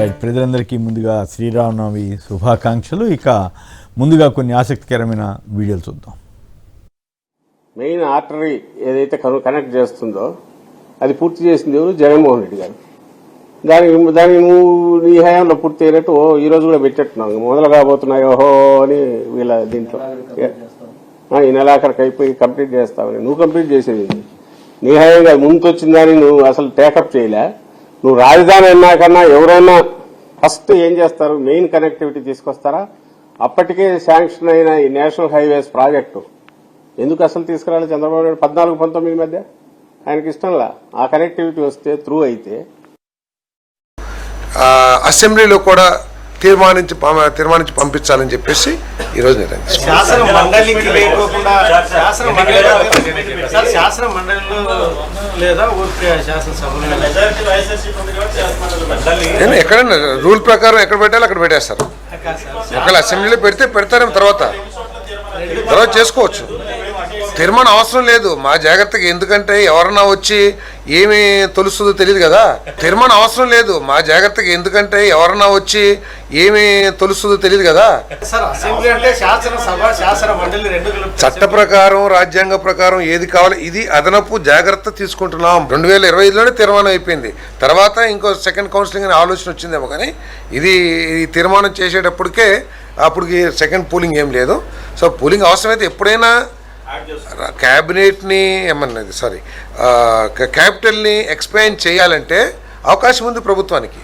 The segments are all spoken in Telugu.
రైట్, ప్రజలందరికీ ముందుగా శ్రీరామనవమి శుభాకాంక్షలు. ఇక ముందుగా కొన్ని ఆసక్తికరమైన వీడియోలు చూద్దాం. మెయిన్ ఆర్టరీ ఏదైతే కనెక్ట్ చేస్తుందో అది పూర్తి చేసింది ఎవరు? జగన్మోహన్ రెడ్డి గారు. దానికి నువ్వు నీ హయాంలో పూర్తి అయినట్టు ఈ రోజు కూడా పెట్టేట్టున్నావు, మొదలు కాబోతున్నాయి ఓహో అని వీళ్ళ దీంట్లో ఈ నెలాఖరికి అయిపోయి కంప్లీట్ చేస్తావని. నువ్వు కంప్లీట్ చేసేది నీ హయాంగా ముందు వచ్చిన దాన్ని నువ్వు అసలు టేకప్ చేయలే. నువ్వు రాజధాని అన్నాకన్నా ఎవరైనా ఫస్ట్ ఏం చేస్తారు? మెయిన్ కనెక్టివిటీ తీసుకొస్తారా? అప్పటికే శాంక్షన్ అయిన ఈ నేషనల్ హైవేస్ ప్రాజెక్టు ఎందుకు అసలు తీసుకురాలి చంద్రబాబు నాయుడు? 14-19 మధ్య ఆయనకి ఇష్టంలా. ఆ కనెక్టివిటీ వస్తే త్రూ అయితే అసెంబ్లీలో కూడా తీర్మానించి పంపించాలని చెప్పేసి ఈరోజు నిర్ణయించారు. ఎక్కడైనా రూల్ ప్రకారం ఎక్కడ పెట్టాలో అక్కడ పెట్టేస్తారు. ఒకవేళ అసెంబ్లీలో పెడతారేమో తర్వాత చేసుకోవచ్చు. తీర్మానం అవసరం లేదు మా జాగ్రత్తకి, ఎందుకంటే ఎవరన్నా వచ్చి ఏమి తొలుస్తుందో తెలియదు కదా. తీర్మానం అవసరం లేదు మా జాగ్రత్తకి, ఎందుకంటే ఎవరన్నా వచ్చి ఏమి తొలుస్తుందో తెలియదు కదా. చట్ట ప్రకారం రాజ్యాంగ ప్రకారం ఏది కావాలి ఇది అదనపు జాగ్రత్త తీసుకుంటున్నాం. 2025లోనే తీర్మానం అయిపోయింది. తర్వాత ఇంకో సెకండ్ కౌన్సిలింగ్ అనే ఆలోచన వచ్చిందేమో, కానీ ఇది తీర్మానం చేసేటప్పటికే అప్పటికి సెకండ్ పూలింగ్ ఏం లేదు. సో పూలింగ్ అవసరమైతే ఎప్పుడైనా క్యాబినెట్ని క్యాపిటల్ని ఎక్స్పాండ్ చేయాలంటే అవకాశం ఉంది ప్రభుత్వానికి.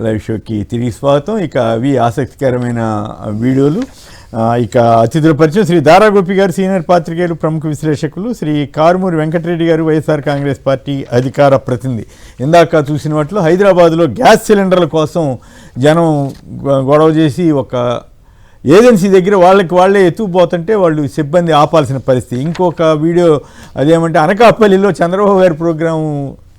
లైవ్ షోకి తిరిగి స్వాగతం. ఇక అవి ఆసక్తికరమైన వీడియోలు. ఇక అతిథుల పరిచయం శ్రీ దారా గోపి గారు, సీనియర్ పాత్రికేయులు, ప్రముఖ విశ్లేషకులు. శ్రీ కారుమూరి వెంకటరెడ్డి గారు, వైఎస్ఆర్ కాంగ్రెస్ పార్టీ అధికార ప్రతినిధి. ఇందాక చూసిన వాటిలో హైదరాబాద్లో గ్యాస్ సిలిండర్ల కోసం జనం గొడవ చేసి ఒక ఏజెన్సీ దగ్గర వాళ్ళే ఎత్తుకుపోతుంటే వాళ్ళు సిబ్బంది ఆపాల్సిన పరిస్థితి. ఇంకొక వీడియో అదేమంటే అనకాపల్లిలో చంద్రబాబు గారి ప్రోగ్రాం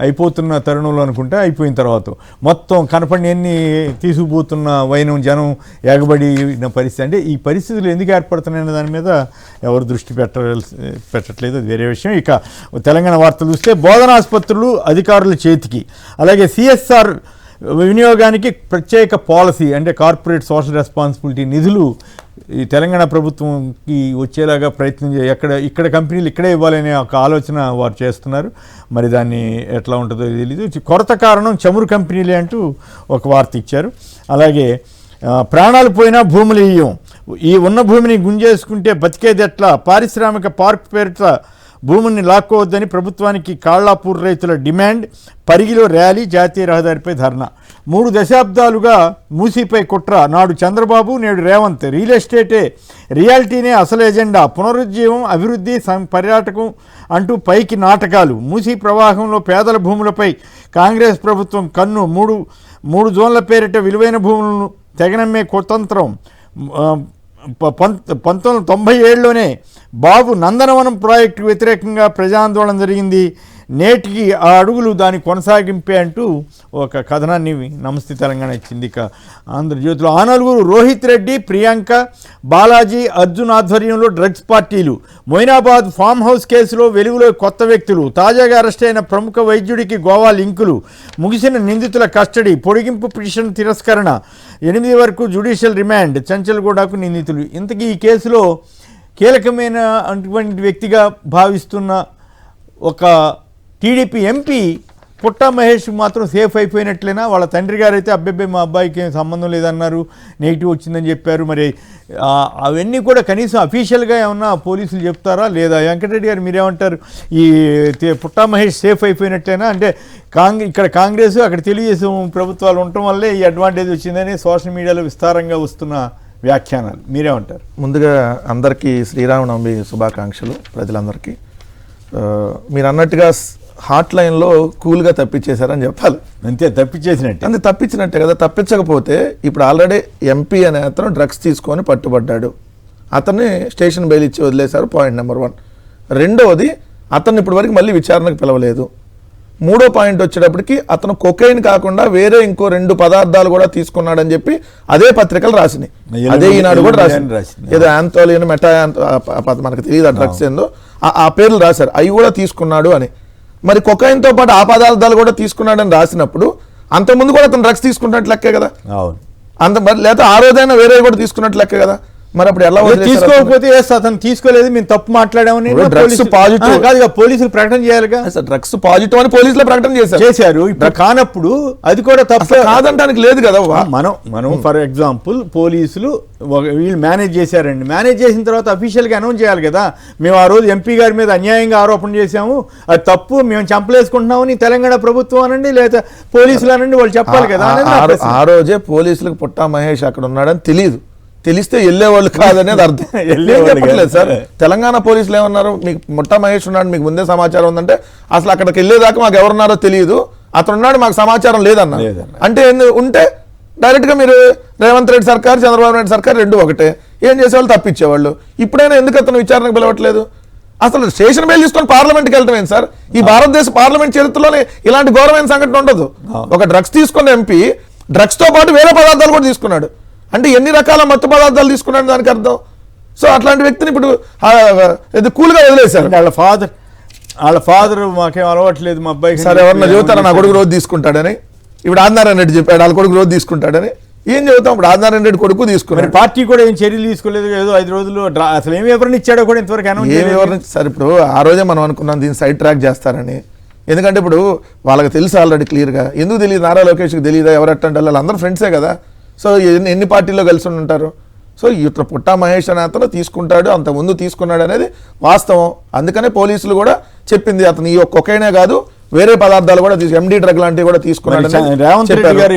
అయిపోతున్న తరుణంలో అనుకుంటే అయిపోయిన తర్వాత మొత్తం కనపడినన్ని తీసుకుపోతున్న వైనం జనం ఎగబడిన పరిస్థితి. అంటే ఈ పరిస్థితులు ఎందుకు ఏర్పడుతున్నాయనే దాని మీద ఎవరు దృష్టి పెట్టట్లేదు, అది వేరే విషయం. ఇక తెలంగాణ వార్తలు చూస్తే బోధనాసుపత్రులు అధికారుల చేతికి, అలాగే సిఎస్ఆర్ వినియోగానికి ప్రత్యేక పాలసీ అంటే కార్పొరేట్ సోషల్ రెస్పాన్సిబిలిటీ నిధులు ఈ తెలంగాణ ప్రభుత్వంకి వచ్చేలాగా ప్రయత్నం ఇక్కడ కంపెనీలు ఇక్కడే ఇవ్వాలనే ఒక ఆలోచన వారు చేస్తున్నారు. మరి దాన్ని ఎట్లా ఉంటుందో తెలియదు. కొరత కారణం చమురు కంపెనీలే అంటూ ఒక వార్త ఇచ్చారు. అలాగే ప్రాణాలు పోయినా భూములు ఇయ్యం, ఈ ఉన్న భూమిని గుంజేసుకుంటే బతికేది ఎట్లా, పారిశ్రామిక పార్క్ పేరిట భూముల్ని లాక్కోవద్దని ప్రభుత్వానికి కాళ్లాపూర్ రైతుల డిమాండ్, పరిగిలో ర్యాలీ, జాతీయ రహదారిపై ధర్నా. 3 దశాబ్దాలుగా మూసీపై కుట్ర, నాడు చంద్రబాబు నేడు రేవంత్, రియల్ ఎస్టేటే రియాలిటీనే అసలు ఎజెండా, పునరుజ్జీవం, అభివృద్ధి, పర్యాటకం అంటూ పైకి నాటకాలు. మూసీ ప్రవాహంలో పేదల భూములపై కాంగ్రెస్ ప్రభుత్వం కన్ను, మూడు జోన్ల పేరిట విలువైన భూములను తెగనమ్మే కుతంత్రం. 1997లోనే బాబు నందనవనం ప్రాజెక్టుకు వ్యతిరేకంగా ప్రజాందోళన జరిగింది. నేటికి ఆ అడుగులు దాని కొనసాగింపే అంటూ ఒక కథనాన్ని నమస్తే తెలంగాణ ఇచ్చింది. ఇక ఆంధ్రజ్యోతిలో ఆ నలుగురు రోహిత్ రెడ్డి, ప్రియాంక, బాలాజీ, అర్జున్ ఆధ్వర్యంలో డ్రగ్స్ పార్టీలు, మొయినాబాద్ ఫామ్ హౌస్ కేసులో వెలుగులో కొత్త వ్యక్తులు, తాజాగా అరెస్ట్ అయిన ప్రముఖ వైద్యుడికి గోవా లింకులు, ముగిసిన నిందితుల కస్టడీ, పొడిగింపు పిటిషన్ తిరస్కరణ, 8 వరకు జ్యుడిషియల్ రిమాండ్, చంచల్గూడకు నిందితులు. ఇంతకీ ఈ కేసులో కీలకమైన అటువంటి వ్యక్తిగా భావిస్తున్న ఒక టీడీపీ ఎంపీ పుట్టా మహేష్ మాత్రం సేఫ్ అయిపోయినట్లేనా? వాళ్ళ తండ్రి గారు అయితే అబ్బాయి మా అబ్బాయికి ఏం సంబంధం లేదన్నారు, నెగిటివ్ వచ్చిందని చెప్పారు. మరి అవన్నీ కూడా కనీసం అఫీషియల్గా ఏమన్నా పోలీసులు చెప్తారా లేదా? వెంకటరెడ్డి గారు మీరేమంటారు? ఈ పుట్టా మహేష్ సేఫ్ అయిపోయినట్లేనా? అంటే ఇక్కడ కాంగ్రెస్ అక్కడ తెలుగుదేశం ప్రభుత్వాలు ఉండటం వల్లే ఈ అడ్వాంటేజ్ వచ్చిందని సోషల్ మీడియాలో విస్తారంగా వస్తున్న వ్యాఖ్యానాలు, మీరేమంటారు? ముందుగా అందరికీ శ్రీరామనవమి శుభాకాంక్షలు ప్రజలందరికీ. మీరు అన్నట్టుగా హాట్ లైన్లో కూల్గా తప్పించేశారని చెప్పాలి. అంతే, తప్పించేసినట్టే. అంతే, తప్పించినట్టే కదా. తప్పించకపోతే ఇప్పుడు ఆల్రెడీ ఎంపీ అనే అతను డ్రగ్స్ తీసుకొని పట్టుబడ్డాడు, అతన్ని స్టేషన్ బెయిల్ ఇచ్చి వదిలేశారు. Point number 1. రెండవది, అతన్ని ఇప్పటి వరకు మళ్ళీ విచారణకు పిలవలేదు. 3వ పాయింట్ వచ్చేటప్పటికి అతను కొకైన్ కాకుండా వేరే ఇంకో 2 పదార్థాలు కూడా తీసుకున్నాడని చెప్పి అదే పత్రికలు రాసినాయి, అదే ఈనాడు కూడా రాసింది. ఏదో యాంథోలిన్, మనకు తెలియదు ఆ డ్రగ్స్ ఏందో, ఆ పేర్లు రాశారు, అవి కూడా తీసుకున్నాడు అని. మరి కొకైన్తో పాటు ఆ పదార్థాలు కూడా తీసుకున్నాడని రాసినప్పుడు అంతకుముందు కూడా అతను డ్రగ్స్ తీసుకున్నట్టు లెక్కే కదా. లేదా ఆ రోజైనా వేరే కూడా తీసుకున్నట్టు లెక్కే కదా. మరి అప్పుడు ఎలా తీసుకోకపోతే అతను తీసుకోలేదు, మేము తప్పు మాట్లాడామని డ్రగ్స్ పాజిటివ్ కాదు, పోలీసులు ప్రకటన చేయాలిగా. డ్రగ్స్ పాజిటివ్ అని పోలీసులు ప్రకటన చేశారు. ఇప్పుడు కానప్పుడు అది కూడా తప్పు కాదంటానికి లేదు కదా. మనం ఫర్ ఎగ్జాంపుల్ పోలీసులు వీళ్ళు మేనేజ్ చేశారండి, మేనేజ్ చేసిన తర్వాత అఫీషియల్గా అనౌన్స్ చేయాలి కదా. మేము ఆ రోజు ఎంపీ గారి మీద అన్యాయంగా ఆరోపణ చేశాము, అది తప్పు, మేము చంపలేసుకుంటున్నామని తెలంగాణ ప్రభుత్వం అనండి లేదా పోలీసులు అనండి వాళ్ళు చెప్పాలి కదా. ఆ రోజే పోలీసులకు పుట్టా మహేష్ అక్కడ ఉన్నాడని తెలియదు, తెలిస్తే వెళ్ళేవాళ్ళు కాదనేది అర్థం. చెప్పట్లేదు సార్, తెలంగాణ పోలీసులు ఏమన్నారు, మీకు ముట్టా మహేష్ ఉన్నాడు, మీకు ముందే సమాచారం ఉందంటే అసలు అక్కడికి వెళ్ళేదాకా మాకు ఎవరున్నారో తెలియదు, అతను ఉన్నాడు మాకు సమాచారం లేదన్న. అంటే ఉంటే డైరెక్ట్గా మీరు రేవంత్ రెడ్డి సర్కార్, చంద్రబాబు నాయుడు సర్కార్ 2 ఒకటే, ఏం చేసేవాళ్ళు తప్పించేవాళ్ళు. ఇప్పుడైనా ఎందుకు అతను విచారణకు పిలవట్లేదు? అసలు స్టేషన్ బెయిల్ తీసుకొని పార్లమెంట్కి వెళ్ళటం ఏంటి సార్? ఈ భారతదేశ పార్లమెంట్ చరిత్రలోనే ఇలాంటి ఘోరమైన సంఘటన ఉండదు. ఒక డ్రగ్స్ తీసుకున్న ఎంపీ డ్రగ్స్తో పాటు వేరే పదార్థాలు కూడా తీసుకున్నాడు అంటే ఎన్ని రకాల మత్తు పదార్థాలు తీసుకున్నాడు దానికి అర్థం. సో అట్లాంటి వ్యక్తిని ఇప్పుడు కూల్గా వదిలేశారు. వాళ్ళ ఫాదర్ మాకేం అలవాట్లేదు మా అబ్బాయి, సరే ఎవరన్నా చెబుతారా నా కొడుకు రోజు తీసుకుంటాడని? ఇప్పుడు ఆదినారాయణ రెడ్డి చెప్పాడు వాళ్ళ కొడుకు రోజు తీసుకుంటాడని, ఏం చెబుతాం? ఇప్పుడు ఆదినారాయణ రెడ్డి కొడుకు తీసుకున్నాడు, పార్టీ కూడా ఏం చర్యలు తీసుకోలేదు, ఏదో 5 రోజులు అసలు ఏమి ఎవరిని ఇచ్చాడో కూడా ఇంతవరకు అనౌన్స్. సరే ఇప్పుడు ఆ రోజే మనం అనుకున్నాం దీన్ని సైడ్ ట్రాక్ చేస్తారని. ఎందుకంటే ఇప్పుడు వాళ్ళకి తెలుసు ఆల్రెడీ క్లియర్గా. ఎందుకు తెలియదు? నారా లోకేష్కి తెలియదా ఎవరట్టంటే వాళ్ళు అందరూ ఫ్రెండ్సే కదా. సో ఎన్ని పార్టీల్లో కలిసి ఉంటారు. సో ఇట్లా పుట్టా మహేష్ అనే అతను తీసుకుంటాడు, అంతకుముందు తీసుకున్నాడు అనేది వాస్తవం. అందుకనే పోలీసులు కూడా చెప్పింది అతను ఈ కొకైనే కాదు వేరే పదార్థాలు కూడా ఎండి డ్రగ్ లాంటివి కూడా తీసుకున్నాడు. రేవంత్ రెడ్డి గారు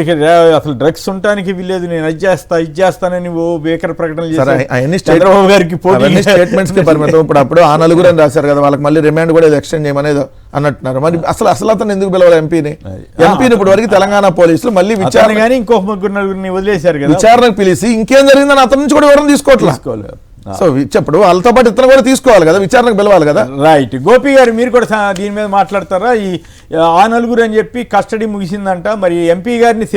అసలు డ్రగ్స్ ఉండటానికి వీల్లేదు, నేను అది చేస్తానని ఓ బేకర్ ప్రకటనలు చంద్రబాబు గారికి స్టేట్మెంట్స్ కి పరిమితం. ఇప్పుడు ఆ నలుగురు అని రాశారు కదా, వాళ్ళకి మళ్ళీ రిమాండ్ కూడా ఎక్స్టెండ్ చేయమనేది అన్నట్టున్నారు. మరి అసలు అతను ఎందుకు పిలవాలి ఎంపీని ఇప్పుడు వరకు తెలంగాణ పోలీసులు మళ్ళీ విచారణ కానీ ఇంకో 3 వదిలేశారు కదా, విచారణకు పిలిచి ఇంకేం జరిగిందని అతని నుంచి కూడా వివరణ తీసుకోవట్లేదు. సో ఇప్పుడు వాళ్ళతో పాటు ఇతను కూడా తీసుకోవాలి కదా, విచారణకు పిలవాలి కదా. రైట్. గోపి గారు మీరు కూడా దీని మీద మాట్లాడతారా? ఈ ఆ నలుగురు అని చెప్పి కస్టడీ ముగిసిందంట, మరి ఎంపీ గారిని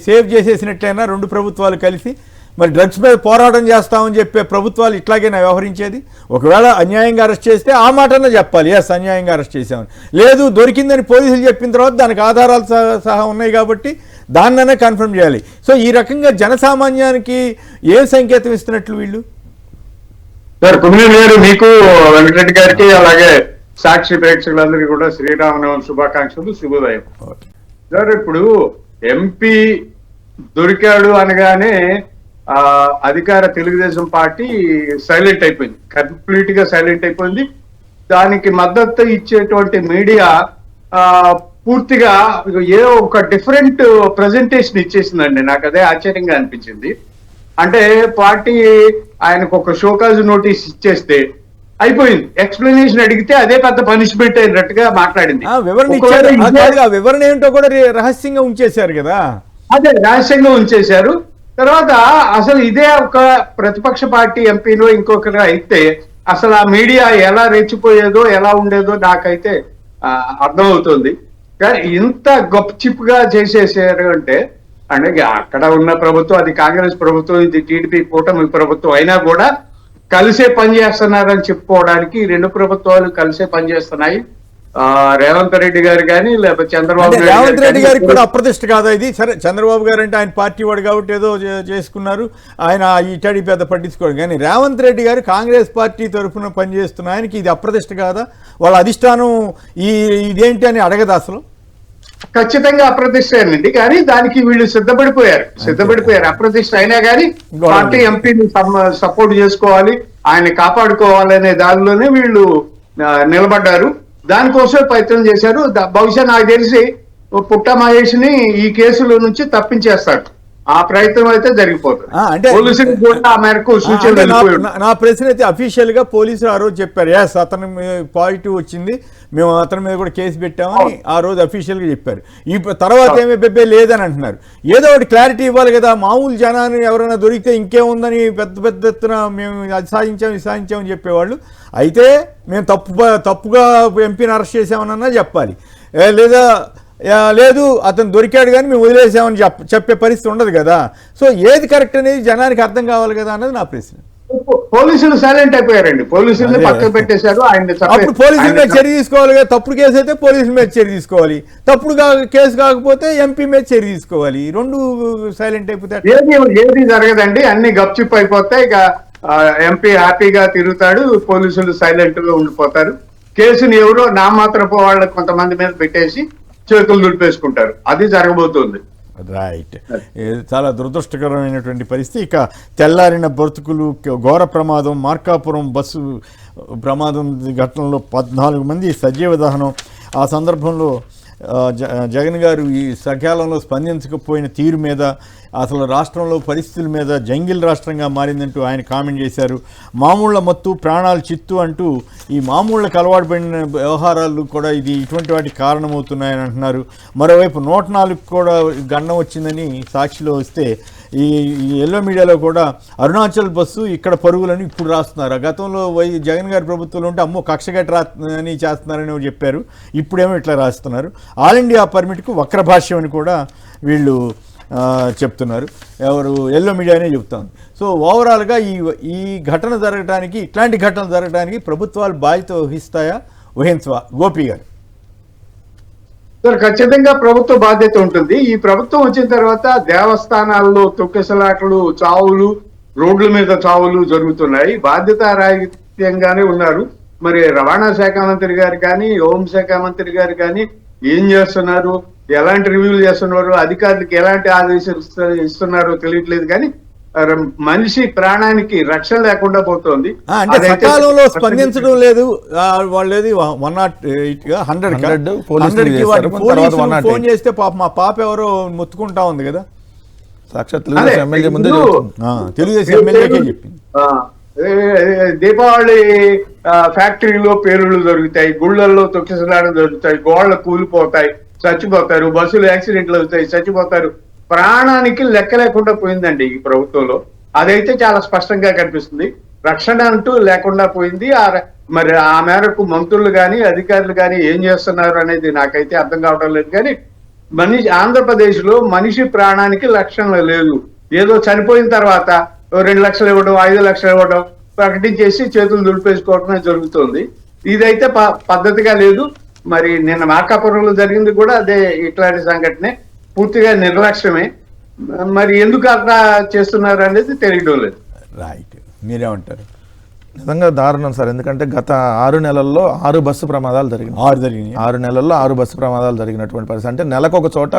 సేవ్ చేసేసినట్లయినా 2 ప్రభుత్వాలు కలిసి మరి డ్రగ్స్ మీద పోరాటం చేస్తామని చెప్పే ప్రభుత్వాలు ఇట్లాగైనా వ్యవహరించేది? ఒకవేళ అన్యాయంగా అరెస్ట్ చేస్తే ఆ మాటనే చెప్పాలి, ఎస్ అన్యాయంగా అరెస్ట్ చేసామని. లేదు దొరికిందని పోలీసులు చెప్పిన తర్వాత దానికి ఆధారాలు సహా ఉన్నాయి కాబట్టి దాన్ననే కన్ఫర్మ్ చేయాలి. సో ఈ రకంగా జనసామాన్యానికి ఏం సంకేతం ఇస్తున్నట్లు వీళ్ళు? సార్ కుమిలి గారు, మీకు వెంకటరెడ్డి గారికి అలాగే సాక్షి ప్రేక్షకులందరికీ కూడా శ్రీరామనవమి శుభాకాంక్షలు, శుభోదయం. సార్ ఇప్పుడు ఎంపీ దొరికాడు అనగానే అధికార తెలుగుదేశం పార్టీ సైలెంట్ అయిపోయింది, కంప్లీట్ గా సైలెంట్ అయిపోయింది. దానికి మద్దతు ఇచ్చేటువంటి మీడియా పూర్తిగా ఒక డిఫరెంట్ ప్రజెంటేషన్ ఇచ్చేసిందండి. నాకు అదే ఆశ్చర్యంగా అనిపించింది. అంటే పార్టీ ఆయనకు ఒక షోకాజ్ నోటీస్ ఇచ్చేస్తే అయిపోయింది, ఎక్స్ప్లెనేషన్ అడిగితే అదే పెద్ద పనిష్మెంట్ అయినట్టుగా మాట్లాడింది. వివరణ ఏంటో కూడా రహస్యంగా ఉంచేశారు కదా. అదే రహస్యంగా ఉంచేశారు. తర్వాత అసలు ఇదే ఒక ప్రతిపక్ష పార్టీ ఎంపీలో ఇంకొకరు అయితే అసలు ఆ మీడియా ఎలా రెచ్చిపోయేదో ఎలా ఉండేదో నాకైతే అర్థమవుతుంది. కానీ ఇంత గొప్పచిప్గా చేసేసారు అంటే అక్కడ ఉన్న ప్రభుత్వం, అది కాంగ్రెస్ ప్రభుత్వం, ఇది టీడీపీ కూటమి ప్రభుత్వం అయినా కూడా కలిసే పనిచేస్తున్నారని చెప్పుకోవడానికి రెండు ప్రభుత్వాలు కలిసే పనిచేస్తున్నాయి. రేవంత్ రెడ్డి గారు కానీ లేకపోతే చంద్రబాబు రేవంత్ రెడ్డి గారికి కూడా అప్రతిష్ట కాదా ఇది? సరే, చంద్రబాబు గారు అంటే ఆయన పార్టీ వాడు కాబట్టి ఏదో చేసుకున్నారు, ఆయన ఇటడి పెద్ద పట్టించుకోడు. కానీ రేవంత్ రెడ్డి గారు కాంగ్రెస్ పార్టీ తరఫున పనిచేస్తున్న ఆయనకి ఇది అప్రతిష్ట కాదా? వాళ్ళ అధిష్టానం ఇదేంటి అని అడగదు అసలు? ఖచ్చితంగా అప్రతిష్టేనండి, కానీ దానికి వీళ్ళు సిద్ధపడిపోయారు. అప్రతిష్ట అయినా కానీ పార్టీ ఎంపీని సపోర్ట్ చేసుకోవాలి, ఆయన కాపాడుకోవాలనే దానిలోనే వీళ్ళు నిలబడ్డారు. దానికోసమే ప్రయత్నం చేశారు. బహుశా నాకు తెలిసి పుట్ట మహేష్ ని ఈ కేసుల నుంచి తప్పించేస్తాడు. ఆ ప్రయత్నం అయితే జరిగిపోతుంది. పోలీసులు కూడా ఆ మేరకు సూచనలు. నా ప్రశ్న అయితే అఫీషియల్ గా పోలీసులు ఆ రోజు చెప్పారు, ఎస్ అతను పాజిటివ్ వచ్చింది, మేము అతని మీద కూడా కేసు పెట్టామని ఆ రోజు అఫీషియల్ గా చెప్పారు. ఈ తర్వాత ఏమీ పెబ్బే లేదని అంటున్నారు. ఏదో ఒకటి క్లారిటీ ఇవ్వాలి కదా. మామూలు జనాన్ని ఎవరైనా దొరికితే ఇంకేముందని పెద్ద ఎత్తున మేము అది సాధించామని చెప్పేవాళ్ళు. అయితే మేము తప్పుగా ఎంపీని అరెస్ట్ చేసామన్నా చెప్పాలి, లేదా లేదు అతను దొరికాడు కానీ మేము వదిలేసామని చెప్పే పరిస్థితి ఉండదు కదా. సో ఏది కరెక్ట్ అనేది జనానికి అర్థం కావాలి కదా అన్నది నా ప్రశ్న. పోలీసులు సైలెంట్ అయిపోయారండి, పోలీసులు పక్కన పెట్టేశారు. అప్పుడు పోలీసుల మీద చర్య తీసుకోవాలి కదా. తప్పుడు కేసు అయితే పోలీసుల మీద చర్య తీసుకోవాలి, తప్పుడు కేసు కాకపోతే ఎంపీ మీద చర్య తీసుకోవాలి. రెండు సైలెంట్ అయిపోతే ఏది జరగదండి, అన్ని గప్చిప్ అయిపోతాయి. ఇక ఎంపీ హ్యాపీగా తిరుగుతాడు, పోలీసులు సైలెంట్ గా ఉండిపోతారు. కేసుని ఎవరో నామాత్రపు వాళ్ళకి కొంతమంది మీద పెట్టేసి చేతులు దులిపేసుకుంటారు. అది జరగబోతుంది. రైట్. చాలా దురదృష్టకరమైనటువంటి పరిస్థితి. ఇక తెల్లారిన బ్రతుకులు, ఘోర ప్రమాదం, మార్కాపురం బస్సు ప్రమాదం ఘటనలో 14 మంది సజీవ దహనం. ఆ సందర్భంలో జగన్ గారు ఈ సకాలంలో స్పందించకపోయిన తీరు మీద, అసలు రాష్ట్రంలో పరిస్థితుల మీద జంగిల్ రాష్ట్రంగా మారిందంటూ ఆయన కామెంట్ చేశారు. మామూళ్ళ మత్తు ప్రాణాలు చిత్తు అంటూ ఈ మామూళ్ళకు అలవాటు పడిన వ్యవహారాలు కూడా ఇటువంటి వాటికి కారణమవుతున్నాయని అంటున్నారు. మరోవైపు 104 కూడా గండం వచ్చిందని సాక్షిలో వస్తే ఈ ఎల్లో మీడియాలో కూడా అరుణాచల్ బస్సు ఇక్కడ పరుగులని ఇప్పుడు రాస్తున్నారు. గతంలో జగన్ గారి ప్రభుత్వంలో ఉంటే అమ్మో కక్షగట్రాని చేస్తున్నారని చెప్పారు, ఇప్పుడేమో ఇట్లా రాస్తున్నారు. ఆల్ ఇండియా పర్మిట్కు వక్రభాష్యం అని కూడా వీళ్ళు చెప్తున్నారు. ఎవరు ఎల్లో మీడియానే చెప్తాను. సో ఓవరాల్గా ఈ ఘటన జరగడానికి, ఇట్లాంటి ఘటనలు జరగడానికి ప్రభుత్వాలు బాధ్యత వహించవా గోపి గారు? సార్, ఖచ్చితంగా ప్రభుత్వ బాధ్యత ఉంటుంది. ఈ ప్రభుత్వం వచ్చిన తర్వాత దేవస్థానాల్లో తొక్కిసలాటలు, చావులు, రోడ్ల మీద చావులు జరుగుతున్నాయి. బాధ్యతారాహిత్యంగానే ఉన్నారు. మరి రవాణా శాఖ మంత్రి గారు కానీ, హోంశాఖ మంత్రి గారు కానీ ఏం చేస్తున్నారు, ఎలాంటి రివ్యూలు చేస్తున్నారు, అధికారులకు ఎలాంటి ఆదేశాలు ఇస్తున్నారో తెలియట్లేదు. కానీ మనిషి ప్రాణానికి రక్షణ లేకుండా పోతుంది. అంటే సకాలంలో స్పందించడం లేదు వాళ్ళు. 100 ఫోన్ చేస్తే పాప మా పాప ఎవరో మొత్తుకుంటా ఉంది కదా. సాక్షాత్ ఎమ్మెల్యే ముందే తెలుగుదేశం ఎమ్మెల్యేకే చెప్పింది. దీపావళి ఫ్యాక్టరీలో పేలుళ్లు జరుగుతాయి, గుళ్ళల్లో తొక్కిసలాటలు జరుగుతాయి, గోళ్లు కూలిపోతాయి, చచ్చిపోతారు, బస్సులు యాక్సిడెంట్లు అవుతాయి, చచ్చిపోతారు. ప్రాణానికి లెక్క లేకుండా పోయిందండి ఈ ప్రభుత్వంలో. అదైతే చాలా స్పష్టంగా కనిపిస్తుంది. రక్షణ అంటూ లేకుండా పోయింది. మరి ఆ మేరకు మంత్రులు కానీ అధికారులు కానీ ఏం చేస్తున్నారు అనేది నాకైతే అర్థం కావడం లేదు. కానీ ఆంధ్రప్రదేశ్ లో మనిషి ప్రాణానికి రక్షణ లేదు. ఏదో చనిపోయిన తర్వాత 2 లక్షలు ఇవ్వడం, 5 లక్షలు ఇవ్వడం ప్రకటించేసి చేతులు దులిపేసుకోవడమే జరుగుతుంది. ఇదైతే పద్ధతిగా లేదు. మరి నిన్న మార్కాపురంలో జరిగింది కూడా అదే, ఇట్లాంటి సంఘటనే. పూర్తిగా నిర్లక్ష్యమే. మరి ఎందుకు అట్లా చేస్తున్నారు అనేది తెలియడం లేదు. రైట్, మీరేమంటారు? నిజంగా దారుణం సార్. ఎందుకంటే గత 6 నెలల్లో 6 బస్సు ప్రమాదాలు జరిగినాయి. 6 నెలల్లో 6 బస్సు ప్రమాదాలు జరిగినటువంటి పరిస్థితి. అంటే నెలకు ఒక చోట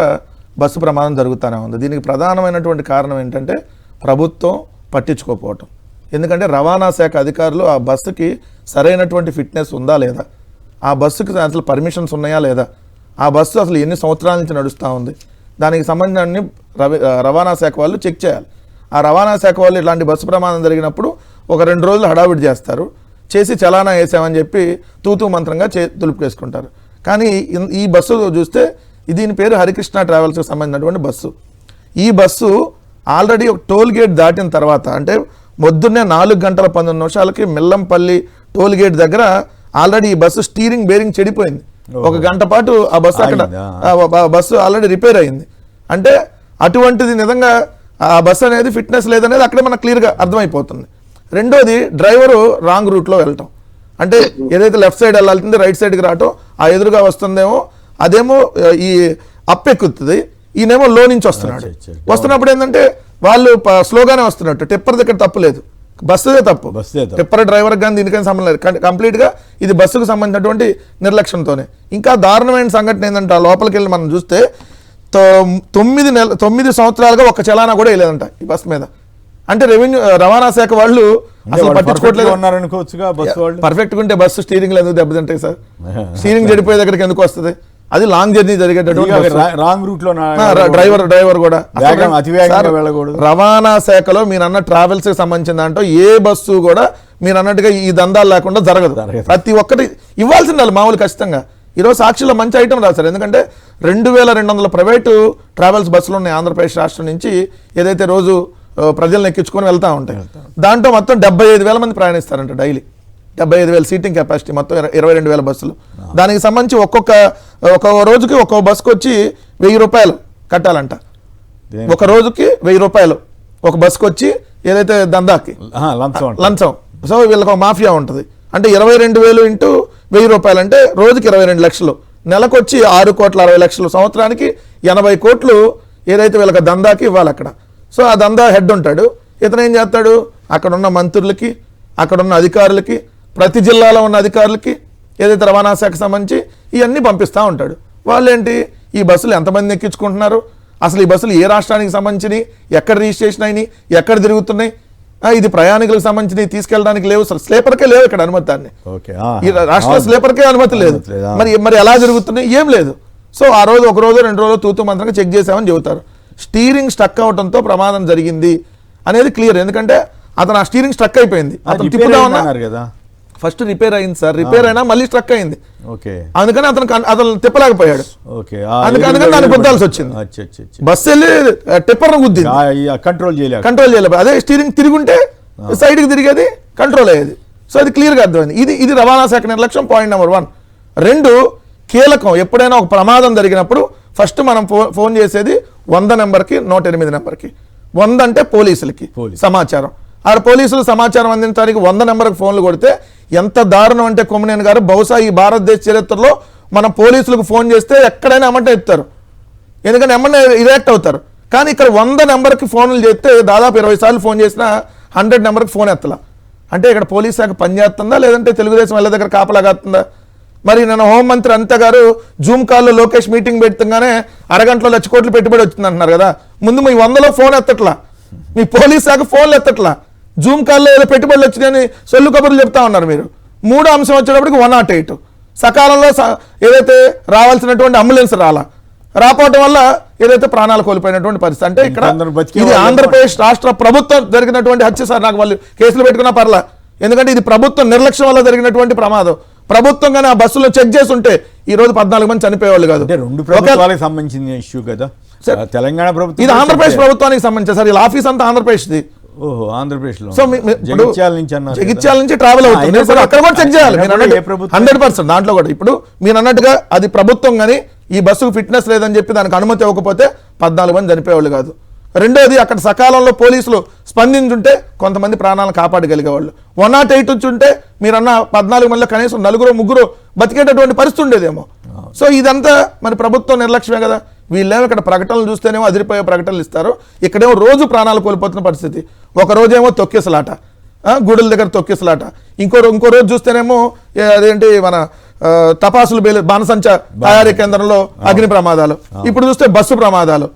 బస్సు ప్రమాదం జరుగుతూనే ఉంది. దీనికి ప్రధానమైనటువంటి కారణం ఏంటంటే ప్రభుత్వం పట్టించుకోకపోవటం. ఎందుకంటే రవాణా శాఖ అధికారులు ఆ బస్సుకి సరైనటువంటి ఫిట్నెస్ ఉందా లేదా, ఆ బస్సుకి అసలు పర్మిషన్స్ ఉన్నాయా లేదా, ఆ బస్సు అసలు ఎన్ని సంవత్సరాల నుంచి నడుస్తూ ఉంది, దానికి సంబంధించిన రవాణా శాఖ వాళ్ళు చెక్ చేయాలి. ఆ రవాణా శాఖ వాళ్ళు ఇట్లాంటి బస్సు ప్రమాదం జరిగినప్పుడు ఒక 2 రోజులు హడావిడి చేస్తారు, చేసి చలానా వేసామని చెప్పి తూతూ మంత్రంగా దులుపుకేసుకుంటారు. కానీ ఈ బస్సులో చూస్తే దీని పేరు హరికృష్ణ ట్రావెల్స్కి సంబంధించినటువంటి బస్సు. ఈ బస్సు ఆల్రెడీ ఒక టోల్ గేట్ దాటిన తర్వాత, అంటే పొద్దున్నే 4:19 మిల్లంపల్లి టోల్ గేట్ దగ్గర ఆల్రెడీ ఈ బస్సు స్టీరింగ్ బేరింగ్ చెడిపోయింది. ఒక గంట పాటు ఆ బస్సు అక్కడ ఆగిందా? బస్సు ఆల్రెడీ రిపేర్ అయింది. అంటే అటువంటిది నిజంగా ఆ బస్సు అనేది ఫిట్నెస్ లేదనేది అక్కడే మనకు క్లియర్గా అర్థమైపోతుంది. రెండోది డ్రైవరు రాంగ్ రూట్లో వెళ్ళటం, అంటే ఏదైతే లెఫ్ట్ సైడ్ వెళ్ళాల్సింది రైట్ సైడ్కి రావటం, ఆ ఎదురుగా వస్తుందేమో అదేమో ఈ అప్ ఎక్కుతుంది, ఈయనేమో లో నుంచి వస్తున్నాడు. వస్తున్నప్పుడు ఏంటంటే వాళ్ళు స్లోగానే వస్తున్నట్టు, టిప్పర్ దగ్గర తప్పు లేదు, బస్సుదే తప్పు. టిప్పర్ డ్రైవర్ కానీ దీనికైనా సంబంధం లేదు, కంప్లీట్గా ఇది బస్సుకు సంబంధించినటువంటి నిర్లక్ష్యంతోనే. ఇంకా దారుణమైన సంఘటన ఏంటంటే ఆ లోపలికి వెళ్ళి మనం చూస్తే 9 సంవత్సరాలుగా ఒక చలానా కూడా వేయలేదంట ఈ బస్ మీద. అంటే రవాణా శాఖ వాళ్ళు అసలు పట్టించుకోవట్లేదు ఉన్నారనుకోవచ్చుగా బస్సు వాళ్ళు. పర్ఫెక్ట్ ఉంటే బస్సు స్టీరింగ్ ఎందుకు దెబ్బతింటాయి సార్? స్టీరింగ్ చెడిపోయే దగ్గరికి ఎందుకు వస్తుంది? అది లాంగ్ జర్నీ జరిగేటటువంటి రాంగ్ రూట్ లో డ్రైవర్ కూడా వెళ్ళకూడదు. రవాణా శాఖలో మీరు అన్న ట్రావెల్స్ కి సంబంధించిన దాంట్లో ఏ బస్సు కూడా మీరు అన్నట్టుగా ఈ దందాలు లేకుండా జరగదు. ప్రతి ఒక్కటి ఇవ్వాల్సింది మామూలు ఖచ్చితంగా. ఈరోజు సాక్షిలో మంచి ఐటమ్ రాశారు, ఎందుకంటే 2200 ప్రైవేటు ట్రావెల్స్ బస్సులు ఉన్నాయి ఆంధ్రప్రదేశ్ రాష్ట్రం నుంచి, ఏదైతే రోజు ప్రజలను ఎక్కించుకొని వెళ్తూ ఉంటాయి. దాంట్లో మొత్తం 75,000 మంది ప్రయాణిస్తారంట డైలీ. 75,000 సీటింగ్ కెపాసిటీ, మొత్తం 22,000 బస్సులు. దానికి సంబంధించి ఒక్కొక్క రోజుకి ఒక్కొక్క బస్సుకు వచ్చి 1000 రూపాయలు కట్టాలంట. ఒక రోజుకి 1000 రూపాయలు ఒక బస్సుకు వచ్చి, ఏదైతే దందాకి లంచం. సో వీళ్ళకి ఒక మాఫియా ఉంటుంది. అంటే 22,000 ఇంటూ 1000 రూపాయలు అంటే రోజుకి 22 లక్షలు, నెలకు వచ్చి 6,60,00,000, సంవత్సరానికి 80 కోట్లు ఏదైతే వీళ్ళకి దందాకి ఇవ్వాలి అక్కడ. సో ఆ దందా హెడ్ ఉంటాడు, ఇతను ఏం చేస్తాడు, అక్కడున్న మంత్రులకి, అక్కడున్న అధికారులకి, ప్రతి జిల్లాలో ఉన్న అధికారులకి, ఏదైతే రవాణా శాఖకు సంబంధించి ఇవన్నీ పంపిస్తూ ఉంటాడు. వాళ్ళేంటి, ఈ బస్సులు ఎంతమంది ఎక్కించుకుంటున్నారు, అసలు ఈ బస్సులు ఏ రాష్ట్రానికి సంబంధించినవి, ఎక్కడ రిజిస్ట్రేషన్ అయినాయి, ఎక్కడ తిరుగుతున్నాయి, ఇది ప్రయాణికులకు సంబంధించి తీసుకెళ్ళడానికి లేవు, స్లీపర్కే లేవు ఇక్కడ అనుమతి. ఈ రాష్ట్ర స్లీపర్కే అనుమతి లేదు. మరి ఎలా జరుగుతున్నాయి, ఏం లేదు. సో ఆ రోజు ఒక రోజు 2 రోజులు తూతూ మంత్రంగా చెక్ చేసామని చెబుతారు. స్టీరింగ్ స్టక్ అవడంతో ప్రమాదం జరిగింది అనేది క్లియర్. ఎందుకంటే అతను ఆ స్టీరింగ్ స్ట్రక్ అయిపోయింది, అతను తిప్పుదా ఉన్నారు కదా, ఫస్ట్ రిపేర్ అయింది సార్, రిపేర్ అయినా మళ్ళీ స్ట్రక్ అయింది. అందుకని అతను తిప్పలేకపోయాడు, అందుకని దాన్ని గుద్దాల్సి వచ్చింది. బస్సు వెళ్ళి టిప్పర్ గుద్ది కంట్రోల్ చేయలేదు. అదే స్టీరింగ్ తిరుగుంటే సైడ్కి తిరిగేది, కంట్రోల్ అయ్యేది. సో అది క్లియర్గా అర్థమైంది. ఇది రవాణా శాఖ నిర్లక్ష్యం, పాయింట్ నెంబర్ 1. 2, కీలకం, ఎప్పుడైనా ఒక ప్రమాదం జరిగినప్పుడు ఫస్ట్ మనం ఫోన్ చేసేది 100 నెంబర్కి, 108 నెంబర్కి. 100 అంటే పోలీసులకి సమాచారం, ఆ పోలీసులు సమాచారం అందించడానికి 100 నెంబర్కి ఫోన్లు కొడితే ఎంత దారుణం అంటే, కొమ్మినేని గారు, బహుశా ఈ భారతదేశ చరిత్రలో మనం పోలీసులకు ఫోన్ చేస్తే ఎక్కడైనా ఎమ్మటే ఎత్తారు, ఎందుకంటే ఎమ్మటే రియాక్ట్ అవుతారు. కానీ ఇక్కడ 100 నెంబర్కి ఫోన్లు చేస్తే దాదాపు 20 సార్లు ఫోన్ చేసినా 100 నెంబర్కి ఫోన్ ఎత్తలా. అంటే ఇక్కడ పోలీస్ శాఖ పనిచేస్తుందా, లేదంటే తెలుగుదేశం వాళ్ళ దగ్గర కాపలాగాస్తుందా? మరి నిన్న హోంమంత్రి అనిత గారు జూమ్ కాల్లో లోకేష్ మీటింగ్ పెడుతుంగానే అరగంటలో 1,00,000 కోట్లు పెట్టుబడి వచ్చింది అంటున్నారు కదా. ముందు మీ 100లో ఫోన్ ఎత్తట్లా, మీ పోలీస్ శాఖ ఫోన్లు ఎత్తట్లా, జూమ్ కాల్లో ఏదో పెట్టుబడులు వచ్చినాయని సొల్లు కబుర్లు చెప్తా ఉన్నారు మీరు. 3వ అంశం వచ్చేటప్పటికి 108 సకాలంలో ఏదైతే రావాల్సినటువంటి అంబులెన్స్ రాపోవటం వల్ల ఏదైతే ప్రాణాలు కోల్పోయినటువంటి పరిస్థితి. అంటే ఇక్కడ ఇది ఆంధ్రప్రదేశ్ రాష్ట్ర ప్రభుత్వం జరిగినటువంటి హత్య సార్. నాకు వాళ్ళు కేసులు పెట్టుకున్నా పర్లా, ఎందుకంటే ఇది ప్రభుత్వం నిర్లక్ష్యం వల్ల జరిగినటువంటి ప్రమాదం. ప్రభుత్వంగానే ఆ బస్సులో చెక్ చేసి ఉంటే ఈ రోజు 14 మంది చనిపోయేవాళ్ళు కాదు. 2 ప్రభుత్వాలకు సంబంధించిన ఇష్యూ కదా తెలంగాణ ప్రభుత్వం, ఇది ఆంధ్రప్రదేశ్ ప్రభుత్వానికి సంబంధించి సార్. ఇలా ఆఫీస్ అంతా ఆంధ్రప్రదేశ్ది. ఆంధ్రప్రదేశ్ లో సో జగిత్యాల నుంచి ట్రావెల్ అవుతుంది, అక్కడ కూడా చెక్ చేయాలి 100%. దాంట్లో కూడా ఇప్పుడు మీరు అన్నట్టుగా అది ప్రభుత్వం కానీ ఈ బస్సుకు ఫిట్నెస్ లేదని చెప్పి దానికి అనుమతి ఇవ్వకపోతే 14 మంది చనిపోయేవాళ్ళు కాదు. రెండోది, అక్కడ సకాలంలో పోలీసులు స్పందించుంటే కొంతమంది ప్రాణాలను కాపాడగలిగేవాళ్ళు. 108 ఉంచుంటే మీరన్న 14 మందిలో కనీసం 4-3 బతికేటటువంటి పరిస్థితి ఉండేదేమో. సో ఇదంతా మరి ప్రభుత్వం నిర్లక్ష్యమే కదా. వీళ్ళేమో ఇక్కడ ప్రకటనలు చూస్తేనేమో అదిరిపోయే ప్రకటనలు ఇస్తారు, ఇక్కడేమో రోజు ప్రాణాలు కోల్పోతున్న పరిస్థితి. ఒక రోజేమో తొక్కేసలాట, గుడుల దగ్గర తొక్కేసలాట, ఇంకో రోజు చూస్తేనేమో అదేంటి మన తపాసులు బాణసంచ తయారీ కేంద్రంలో అగ్ని ప్రమాదాలు, ఇప్పుడు చూస్తే బస్సు ప్రమాదాలు,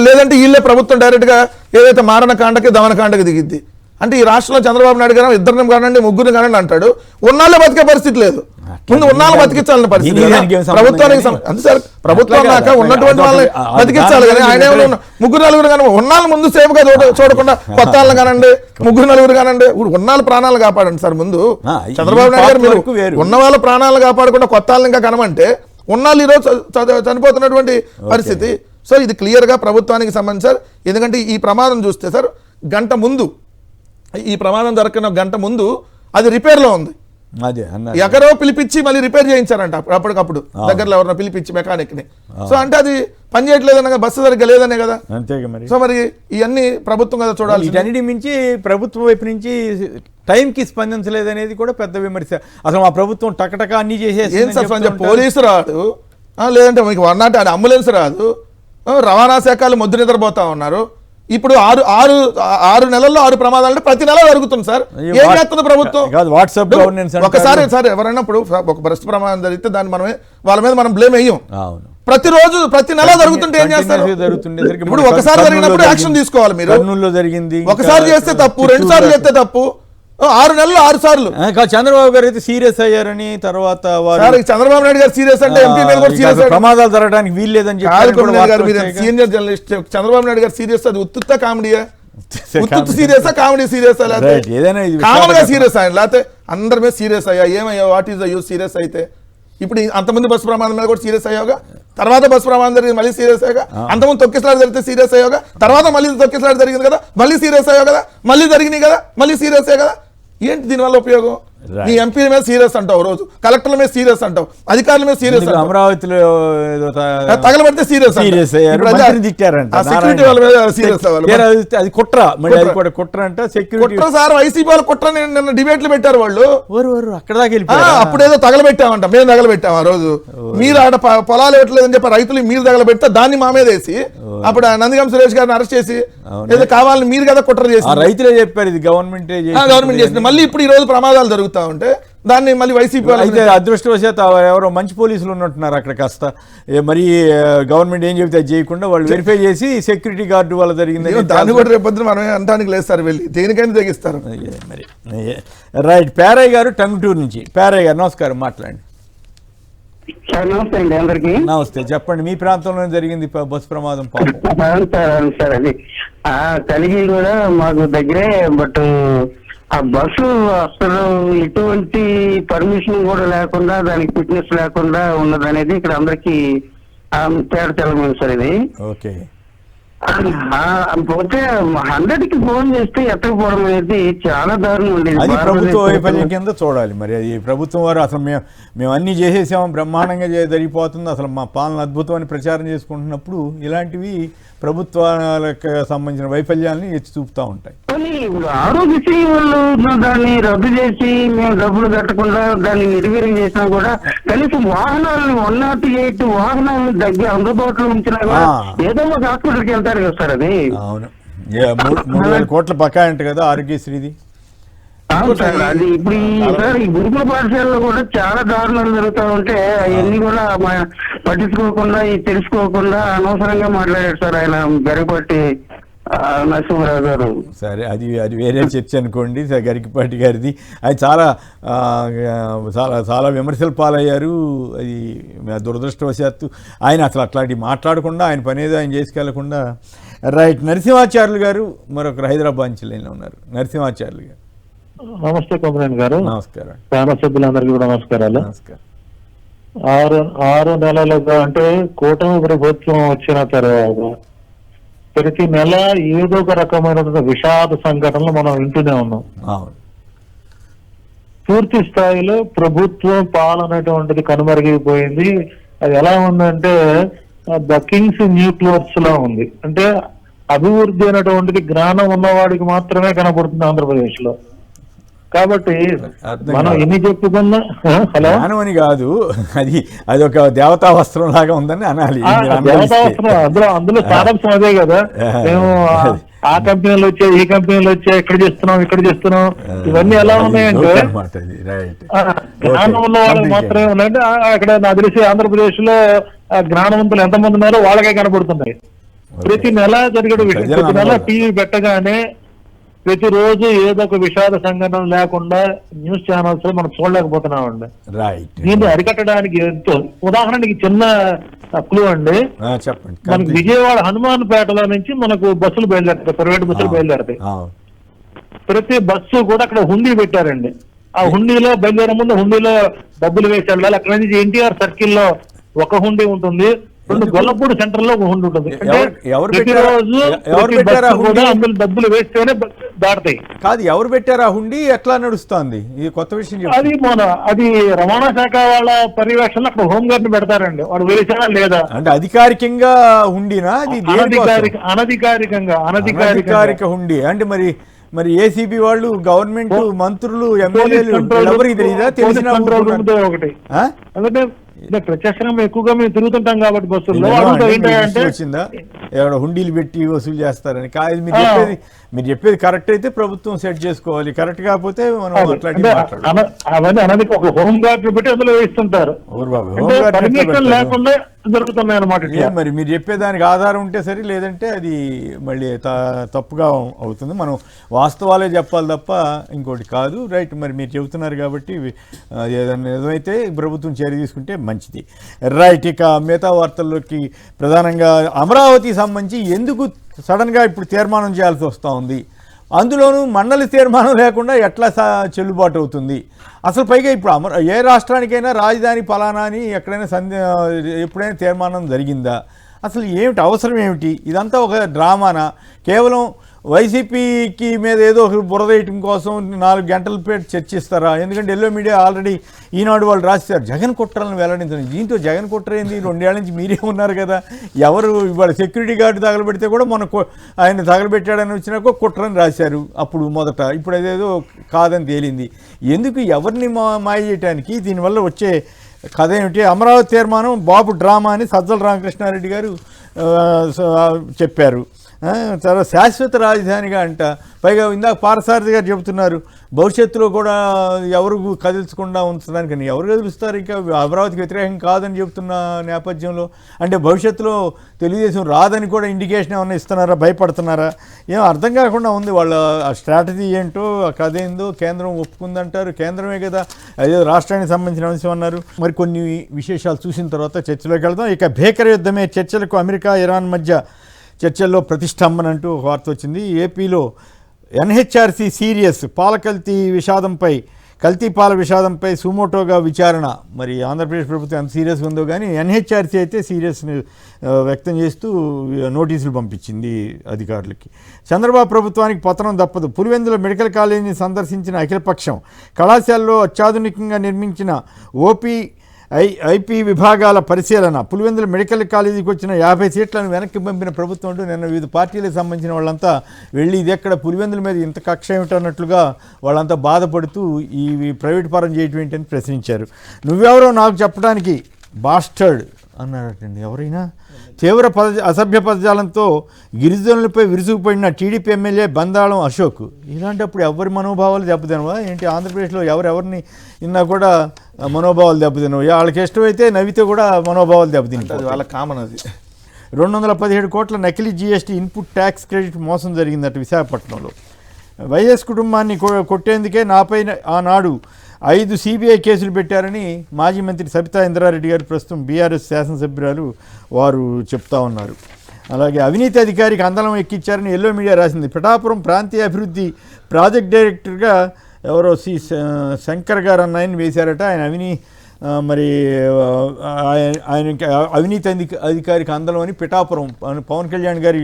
లేదంటే వీళ్ళే ప్రభుత్వం డైరెక్ట్గా ఏదైతే మారణకాండకి దమనకాండకి దిగిద్ది. అంటే ఈ రాష్ట్రంలో చంద్రబాబు నాయుడు గారు 2 కానండి 3 కానండి అంటాడు, ఉన్నాళ్ళే బతికే పరిస్థితి లేదు. ముందు ఉన్నాళ్ళు బతికించాలని పరిస్థితి ప్రభుత్వానికి. అంతే సార్, ప్రభుత్వం దాకా ఉన్నటువంటి వాళ్ళని బతికించాలి కానీ ఆయన 3-4 కానీ ఉన్నాళ్ళు ముందు సేఫ్గా చూడకుండా కొత్త వాళ్ళని కానండి 3-4 కానండి, ఉన్నాళ్ళు ప్రాణాలు కాపాడండి సార్. ముందు చంద్రబాబు నాయుడు గారు మీరు ఉన్న వాళ్ళ ప్రాణాలు కాపాడకుండా కొత్త వాళ్ళని ఇంకా కనమంటే ఉన్నాళ్ళు ఈరోజు చనిపోతున్నటువంటి పరిస్థితి. సో ఇది క్లియర్గా ప్రభుత్వానికి సంబంధించి సార్. ఎందుకంటే ఈ ప్రమాదం చూస్తే సార్, గంట ముందు ఈ ప్రమాదం జరగకుండా గంట ముందు అది రిపేర్లో ఉంది. అదే అన్నారు. ఎక్కడో పిలిపించి మళ్ళీ రిపేర్ చేయించారంట అప్పటికప్పుడు దగ్గరలో ఎవరైనా పిలిపించి మెకానిక్ ని. సో అంటే అది పని చేయట్లేదనే, బస్సు సరిగ్గా లేదనే కదా. అంతేగా మరి. సో మరి ఇవన్నీ ప్రభుత్వం కదా చూడాలి. వీటన్నిటి మించి ప్రభుత్వం వైపు నుంచి టైంకి స్పందించలేదనేది కూడా పెద్ద విమర్శ. అసలు మా ప్రభుత్వం టకటక అన్ని చేసేసి ఏం సార్, పోలీసు రాదు, లేదంటే మీకు 108 అంబులెన్స్ రాదు, రవాణా శాఖలు మొద్దు నిద్రపోతా ఉన్నారు. ఇప్పుడు ఆరు నెలల్లో 6 ప్రమాదాలు అంటే ప్రతి నెల జరుగుతుంది సార్. ఏం చేస్తుంది ప్రభుత్వం? వాట్సాప్ గవర్నెన్స్ ఒకసారి సార్ ఎవరైనా ఇప్పుడు ఒక బస్సు ప్రమాదం జరిగితే దాన్ని వాళ్ళ మీద మనం బ్లేమ్ వేయం. ప్రతిరోజు ప్రతి నెల జరుగుతుంటే ఏం చేస్తారు? ఇప్పుడు ఒకసారి జరిగినప్పుడు యాక్షన్ తీసుకోవాలి. మీరు కర్నూలులో జరిగింది, ఒకసారి చేస్తే తప్పు, 2 సార్లు చేస్తే తప్పు, 6 నెలలు 6 సార్లు. చంద్రబాబు గారు అయితే సీరియస్ అయ్యారని, తర్వాత చంద్రబాబు నాయుడు గారు సీరియస్ అంటే ఎంపీ మీద కూడా సీరియస్, ప్రమాదాలు జరగడానికి వీల్లేదని సీనియర్ జర్నలిస్ట్ చంద్రబాబు నాయుడు గారు సీరియస్. అది ఉత్తుత్త కామెడీయా? ఉత్తుత్త సీరియస్, కామెడీ సీరియస్, కామన్ గా సీరియస్ ఆయన, లేకపోతే అందరి మీద సీరియస్ అయ్యా, ఏమయ్యా, what is the use serious అయితే? ఇప్పుడు అంతమంది బస్సు ప్రమాదం మీద కూడా సీరియస్ అయ్యావుగా, తర్వాత బస్సు ప్రమాదం జరిగింది మళ్ళీ సీరియస్ అయ్యాగా, అంతమంది తొక్కిసలాట జరిగితే సీరియస్ అయ్యావుగా, తర్వాత మళ్ళీ తొక్కిసలాట జరిగింది కదా, మళ్ళీ సీరియస్ అయ్యావు కదా, మళ్ళీ జరిగినాయి కదా, మళ్ళీ సీరియస్ అయ్యా కదా. ఏంటి దీనివల్ల ఉపయోగం? నీ ఎంపీల మీద సీరియస్ అంటావు, రోజు కలెక్టర్ల మీద సీరియస్ అంటావు, అధికారుల మీద సీరియస్, అమరావతిలో తగలబడితే సీరియస్, సెక్యూరిటీ వాళ్ళ మీద సీరియస్ అవ్వాలి. అది కుట్ర, మళ్ళీ అది కూడా కుట్ర అంట. సెక్యూరిటీ సార్ వైసీపీ వాళ్ళ కుట్ర నిన్న డిబేట్లు పెట్టారు వాళ్ళు. అక్కడ దాకా వెళ్ళిపోయారు. అప్పుడేదో తగలబెట్టామంట, మేము తగలబెట్టాం ఆ రోజు. మీరు ఆడ పొలాలు ఇవ్వట్లేదని చెప్పి రైతులు మీరు తగలబెడితే దాన్ని మా మీద వేసి అప్పుడు నందిగం సురేష్ గారిని అరెస్ట్ చేసి ఏదో కావాలని మీరు కదా కుట్ర చేసి రైతులే చెప్పారు ఇది గవర్నమెంట్ చేసింది. మళ్ళీ ఇప్పుడు ఈ రోజు ప్రమాదాలు జరుగుతా ఉంటే దాన్ని మళ్ళీ వైసీపీ అయితే అదృష్టవశాత్తు ఎవరో మంచి పోలీసులు ఉన్నట్టున్నారు అక్కడ. కాస్త మరి గవర్నమెంట్ ఏం చెబితే చేయకుండా వాళ్ళు వెరిఫై చేసి సెక్యూరిటీ గార్డు వల్ల జరిగింది. దాన్ని కూడా రేపొద్దున మనం అంటానికి లేదు సార్, వెళ్ళి దేనికైనా తెగిస్తారు మరి. రైట్, పేరయ్య గారు టంగుటూరు నుంచి. పేరయ్య గారు నమస్కారం, మాట్లాడండి. నమస్తే అండి అందరికి. నమస్తే, చెప్పండి. మీ ప్రాంతంలో జరిగింది బస్సు ప్రమాదం? సార్ అది కలిగి కూడా మాకు దగ్గరే, బట్ ఆ బస్సు అసలు ఎటువంటి పర్మిషన్ కూడా లేకుండా, దానికి ఫిట్నెస్ లేకుండా ఉన్నదనేది ఇక్కడ అందరికి తేడా తెలమైంది సార్ ఇది. ఓకే, పోతే 100కి ఫోన్ చేస్తే ఎత్తకపోవడం అనేది చాలా దారుణం ఉండేది. అది ప్రభుత్వ వైఫల్యం కింద చూడాలి. మరి అది ప్రభుత్వం వారు అసలు మేము అన్ని చేసేసాము, బ్రహ్మాండంగా జరిగిపోతుంది, అసలు మా పాలన అద్భుతం అని ప్రచారం చేసుకుంటున్నప్పుడు ఇలాంటివి ప్రభుత్వాలకు సంబంధించిన వైఫల్యాన్ని ఎత్తి చూపుతూ ఉంటాయి. ఇప్పుడు ఆరోగ్యశ్రీ వాళ్ళు దాన్ని రద్దు చేసి మేము డబ్బులు కట్టకుండా దాన్ని నిర్వీర్యం చేసినా కూడా కనీసం వాహనాలను 108 వాహనాలను దగ్గర అందుబాటులో ఉంచినా కూడా ఏదో ఒక హాస్పిటల్కి వెళ్తారు కదా సార్. అది అవును, 3,000 కోట్ల పక్కా అంట కదా ఆరోగ్యశ్రీది. అవును సార్, అది ఇప్పుడు ఈ గురుకుల పాఠశాలలో కూడా చాలా దారుణాలు జరుగుతూ ఉంటే అవన్నీ కూడా పట్టించుకోకుండా తెలుసుకోకుండా అనవసరంగా మాట్లాడారు సార్ ఆయన గరికపాటి నరసింహరావు గారు. సరే, అది వేరే చర్చ అనుకోండి. గరికపాటి గారిది అది చాలా చాలా చాలా విమర్శలు పాలయ్యారు. అది దురదృష్టవశాత్తు ఆయన అసలు అట్లాంటివి మాట్లాడకుండా ఆయన పనేదో ఆయన చేసుకెళ్లకుండా. రైట్, నరసింహాచార్యులు గారు మరొకరు హైదరాబాద్ నుంచి లైన్లో ఉన్నారు. నరసింహాచార్యులు గారు నమస్తే. కొమరేన్ గారు నమస్కారం. ప్యానల్ సభ్యులందరికీ కూడా నమస్కారాలు. నమస్కారం. 6 నెలలుగా అంటే కూటమి ప్రభుత్వం వచ్చిన తర్వాత ప్రతి నెల ఏదో ఒక రకమైన విషాద సంఘటనలు మనం వింటూనే ఉన్నాం. పూర్తి స్థాయిలో ప్రభుత్వం పాలనటువంటిది కనుమరుగైపోయింది. అది ఎలా ఉందంటే ద కింగ్స్ న్యూ క్లోత్స్ లా ఉంది. అంటే అభివృద్ధి అనేటువంటిది జ్ఞానం ఉన్నవాడికి మాత్రమే కనబడుతుంది ఆంధ్రప్రదేశ్ లో. కాబట్టి మనం ఎన్ని చెప్పుకున్నా జ్ఞానం అని కాదు, అది ఒక దేవతా వస్త్రం లాగా ఉందని అనాలి. దేవతా వస్త్రం అందులో సారాంశం అదే కదా. మేము ఆ కంపెనీలు వచ్చాయి, ఈ కంపెనీలు వచ్చాయి, ఇక్కడ చేస్తున్నాం ఇవన్నీ ఎలా ఉన్నాయంటే జ్ఞానం ఉన్న వాళ్ళకి మాత్రమే ఉన్నాయంటే అక్కడ నాకు తెలిసి ఆంధ్రప్రదేశ్ లో జ్ఞానవంతులు ఎంతమంది ఉన్నారో వాళ్ళకే కనబడుతున్నాయి. ప్రతి నెల జరిగే విషయం, ప్రతి నెల టీవీ పెట్టగానే ప్రతిరోజు ఏదో ఒక విషాద సంఘటన లేకుండా న్యూస్ ఛానల్స్ మనం చూడలేకపోతున్నామండి. దీన్ని అరికట్టడానికి ఎంతో ఉదాహరణకి చిన్న క్లూ అండి. చెప్పండి. మనకి విజయవాడ హనుమాన్ పేటలో నుంచి మనకు బస్సులు బయలుదేరుతాయి, ప్రైవేట్ బస్సులు బయలుదేరుతాయి. ప్రతి బస్సు కూడా అక్కడ హుండీ పెట్టారండి. ఆ హుండీలో బయలుదేరే ముందు హుండీలో డబ్బులు వేసి వెళ్ళాలి. అక్కడ నుంచి ఎన్టీఆర్ సర్కిల్ లో ఒక హుండీ ఉంటుంది, రెండు గొల్లపూడి సెంటర్ లో హుండీ ఉంటుంది. అంటే ఎవరు ప్రతిరోజు ఎవరు ప్రతి పెట్టారా బస్సు కూడా అందులో డబ్బులు వేస్తేనే దాటుతాయి. కాదు, ఎవరు పెట్టారా హుండీ, ఎట్లా నడుస్తోంది? ఇది కొత్త విషయం చెప్పు. అది రవాణా శాఖ వాళ్ళ పర్యవేక్షణలో అక్కడ హోమ్ గార్డ్ ని పెడతారండి. వాడు వేసాడా లేదా అంటే అధికారికంగా హుండీనా? అది అనధికారిక హుండీ అంటే మరి ఏసీబీ వాళ్ళు, గవర్నమెంట్ మంత్రులు, ఎమ్మెల్యేలు ఎవరికి తెలియదా? తెలిసిన ఒకటి ఎందుకంటే ప్రత్యక్షంగా ఎక్కువగా మేము తిరుగుతుంటాం కాబట్టి బస్సుల్లో వచ్చిందా ఎవడ హుండీలు పెట్టి వసూలు చేస్తారని కాదు. మీరు చెప్పేది కరెక్ట్ అయితే ప్రభుత్వం సెట్ చేసుకోవాలి, కరెక్ట్ కాకపోతే మనం అవన్నీ అనేది ఒక హోమ్ గార్డ్ పెట్టి అందులో వేస్తుంటారు. లేకుండా జరుగుతున్నాయి అన్నమాట. మరి మీరు చెప్పేదానికి ఆధారం ఉంటే సరే, లేదంటే అది మళ్ళీ తప్పుగా అవుతుంది. మనం వాస్తవాలే చెప్పాలి తప్ప ఇంకోటి కాదు. రైట్, మరి మీరు చెబుతున్నారు కాబట్టి ఏదైనా నిజమైతే ప్రభుత్వం చర్య తీసుకుంటే మంచిది. రైట్, ఇక మిగతా వార్తల్లోకి ప్రధానంగా అమరావతికి సంబంధించి ఎందుకు సడన్గా ఇప్పుడు తీర్మానం చేయాల్సి వస్తూ ఉంది, అందులోనూ మండలి తీర్మానం లేకుండా ఎట్లా చెల్లుబాటు అవుతుంది? అసలు పైగా ఇప్పుడు ఏ రాష్ట్రానికైనా రాజధాని ఫలానా అని ఎక్కడైనా ఎప్పుడైనా తీర్మానం జరిగిందా? అసలు ఏమిటి అవసరం ఏమిటి? ఇదంతా ఒక డ్రామానా? కేవలం వైసీపీకి మీద ఏదో ఒక బురద వేయటం కోసం 4 గంటల పేరు చర్చిస్తారా? ఎందుకంటే ఎల్లో మీడియా ఆల్రెడీ ఈనాడు వాళ్ళు రాశారు జగన్ కుట్రలను వెల్లడించారు. దీంతో జగన్ కుట్ర ఏంది? 2 ఏళ్ల నుంచి మీరే ఉన్నారు కదా. ఎవరు ఇవాళ సెక్యూరిటీ గార్డు తగలబెడితే కూడా ఆయన తగలబెట్టాడని వచ్చినాక కుట్రని రాశారు అప్పుడు మొదట. ఇప్పుడు అదేదో కాదని తేలింది. ఎందుకు ఎవరిని మాయ చేయటానికి? దీనివల్ల వచ్చే కథ ఏమిటి? అమరావతి తీర్మానం బాబు డ్రామా అని సజ్జల రామకృష్ణారెడ్డి గారు చెప్పారు. చాలా శాశ్వత రాజధానిగా అంట. పైగా ఇందాక పారసారథి గారు చెబుతున్నారు భవిష్యత్తులో కూడా ఎవరు కదిల్చకుండా ఉంచడానికి. ఎవరు కదిలిస్తారు? ఇంకా అమరావతికి వ్యతిరేకం కాదని చెబుతున్న నేపథ్యంలో అంటే భవిష్యత్తులో తెలుగుదేశం రాదని కూడా ఇండికేషన్ ఏమన్నా ఇస్తున్నారా? భయపడుతున్నారా? ఏం అర్థం కాకుండా ఉంది వాళ్ళ స్ట్రాటజీ ఏంటో, ఆ కథ ఏందో. కేంద్రం ఒప్పుకుందంటారు, కేంద్రమే కదా అదే రాష్ట్రానికి సంబంధించిన అంశం అన్నారు. మరి కొన్ని విశేషాలు చూసిన తర్వాత చర్చలోకి వెళ్దాం. ఇక భీకర యుద్ధమే చర్చలకు అమెరికా ఇరాన్ మధ్య చర్చల్లో ప్రతిష్టంభన అంటూ ఒక వార్త వచ్చింది. ఏపీలో ఎన్హెచ్ఆర్సీ సీరియస్ కల్తీ పాల విషాదంపై సుమోటోగా విచారణ. మరి ఆంధ్రప్రదేశ్ ప్రభుత్వం ఎంత సీరియస్గా ఉందో కానీ ఎన్హెచ్ఆర్సీ అయితే సీరియస్ని వ్యక్తం చేస్తూ నోటీసులు పంపించింది అధికారులకి. చంద్రబాబు ప్రభుత్వానికి పతనం తప్పదు. పులివెందుల మెడికల్ కాలేజీని సందర్శించిన అఖిలపక్షం కళాశాలలో అత్యాధునికంగా నిర్మించిన ఐపీ విభాగాల పరిశీలన. పులివెందుల మెడికల్ కాలేజీకి వచ్చిన 50 సీట్లను వెనక్కి పంపిన ప్రభుత్వం అంటూ నిన్న వివిధ పార్టీలకు సంబంధించిన వాళ్ళంతా వెళ్ళి ఇది ఎక్కడ పులివెందుల మీద ఇంత కక్ష ఏమిటన్నట్లుగా వాళ్ళంతా బాధపడుతూ ఈ ప్రైవేట్ పరం చేయటం ఏంటని ప్రశ్నించారు. నువ్వెవరో నాకు చెప్పడానికి బాస్టర్డ్ అన్నారటండి ఎవరైనా. తీవ్ర అసభ్య పదజాలంతో గిరిజనులపై విరుసుకుపడిన టీడీపీ ఎమ్మెల్యే బందాళం అశోక్. ఇలాంటప్పుడు ఎవరి మనోభావాలు దెబ్బతినవా ఏంటి? ఆంధ్రప్రదేశ్లో ఎవరెవరిని ఇన్నా కూడా మనోభావాలు దెబ్బతినవు. వాళ్ళకి ఇష్టమైతే నవ్వితే కూడా మనోభావాలు దెబ్బతింటారు. వాళ్ళ కామన్ అది. 217 కోట్ల నకిలీ జీఎస్టీ ఇన్పుట్ ట్యాక్స్ క్రెడిట్ మోసం జరిగిందట విశాఖపట్నంలో. వైఎస్ కుటుంబాన్ని కొట్టేందుకే నాపై ఆనాడు 5 సిబిఐ కేసులు పెట్టారని మాజీ మంత్రి సబితా ఇంద్రారెడ్డి గారు, ప్రస్తుతం బీఆర్ఎస్ శాసనసభ్యురాలు, వారు చెప్తా ఉన్నారు. అలాగే అవినీతి అధికారికి అందలం ఎక్కించారని ఎల్లో మీడియా రాసింది. పిఠాపురం ప్రాంతీయ అభివృద్ధి ప్రాజెక్ట్ డైరెక్టర్గా ఎవరో శంకర్ గారు అన్న ఆయన వేశారట. ఆయన అవినీతి అధికారికి అందలం అని పిఠాపురం పవన్ కళ్యాణ్ గారి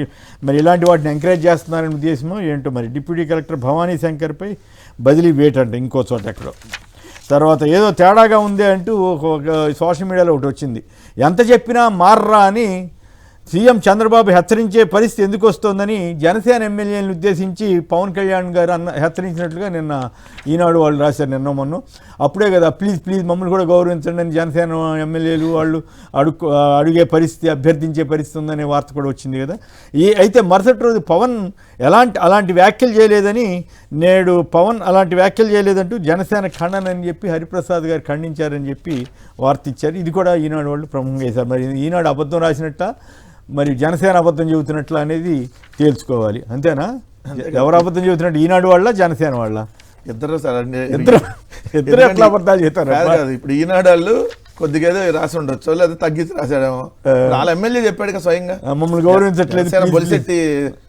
మరి ఇలాంటి వాటిని ఎంకరేజ్ చేస్తున్నారనే ఉద్దేశమో ఏంటో మరి. డిప్యూటీ కలెక్టర్ భవానీ శంకర్పై బదిలీ వేటంట ఇంకో చోట ఎక్కడో. తర్వాత ఏదో తేడాగా ఉంది అంటూ ఒక సోషల్ మీడియాలో ఒకటి వచ్చింది. ఎంత చెప్పినా మారరా అని సీఎం చంద్రబాబు హెచ్చరించే పరిస్థితి ఎందుకు వస్తుందని జనసేన ఎమ్మెల్యేలను ఉద్దేశించి పవన్ కళ్యాణ్ గారు హెచ్చరించినట్లుగా నిన్న ఈనాడు వాళ్ళు రాశారు. నిన్న మొన్న అప్పుడే కదా ప్లీజ్ మమ్మల్ని కూడా గౌరవించండి అని జనసేన ఎమ్మెల్యేలు వాళ్ళు అడిగే పరిస్థితి, అభ్యర్థించే పరిస్థితి ఉందనే వార్త కూడా వచ్చింది కదా. అయితే మరుసటి రోజు పవన్ అలాంటి వ్యాఖ్యలు చేయలేదని, నేడు పవన్ అలాంటి వ్యాఖ్యలు చేయలేదంటూ జనసేన ఖండన అని చెప్పి హరిప్రసాద్ గారు ఖండించారని చెప్పి వార్త ఇచ్చారు. ఇది కూడా ఈనాడు వాళ్ళు ప్రముఖంగా వేశారు. మరి ఈనాడు అబద్ధం రాసినట్ట, మరి జనసేన అబద్ధం చెబుతున్నట్లు అనేది తేల్చుకోవాలి. అంతేనా? ఎవరు అబద్ధం చెబుతున్నట్టు, ఈనాడు వాళ్ళ జనసేన వాళ్ళ? ఇద్దరు సార్. ఇద్దరు ఎట్లా అబద్ధాలు చెప్తారు? ఇప్పుడు ఈనాడు వాళ్ళు కొద్దిగా ఏదో రాసి ఉండొచ్చు, లేదా తగ్గించి రాశాడేమో. వాళ్ళ ఎమ్మెల్యే చెప్పాడు స్వయంగా మమ్మల్ని గౌరవించట్లేదు. బొలిశెట్టి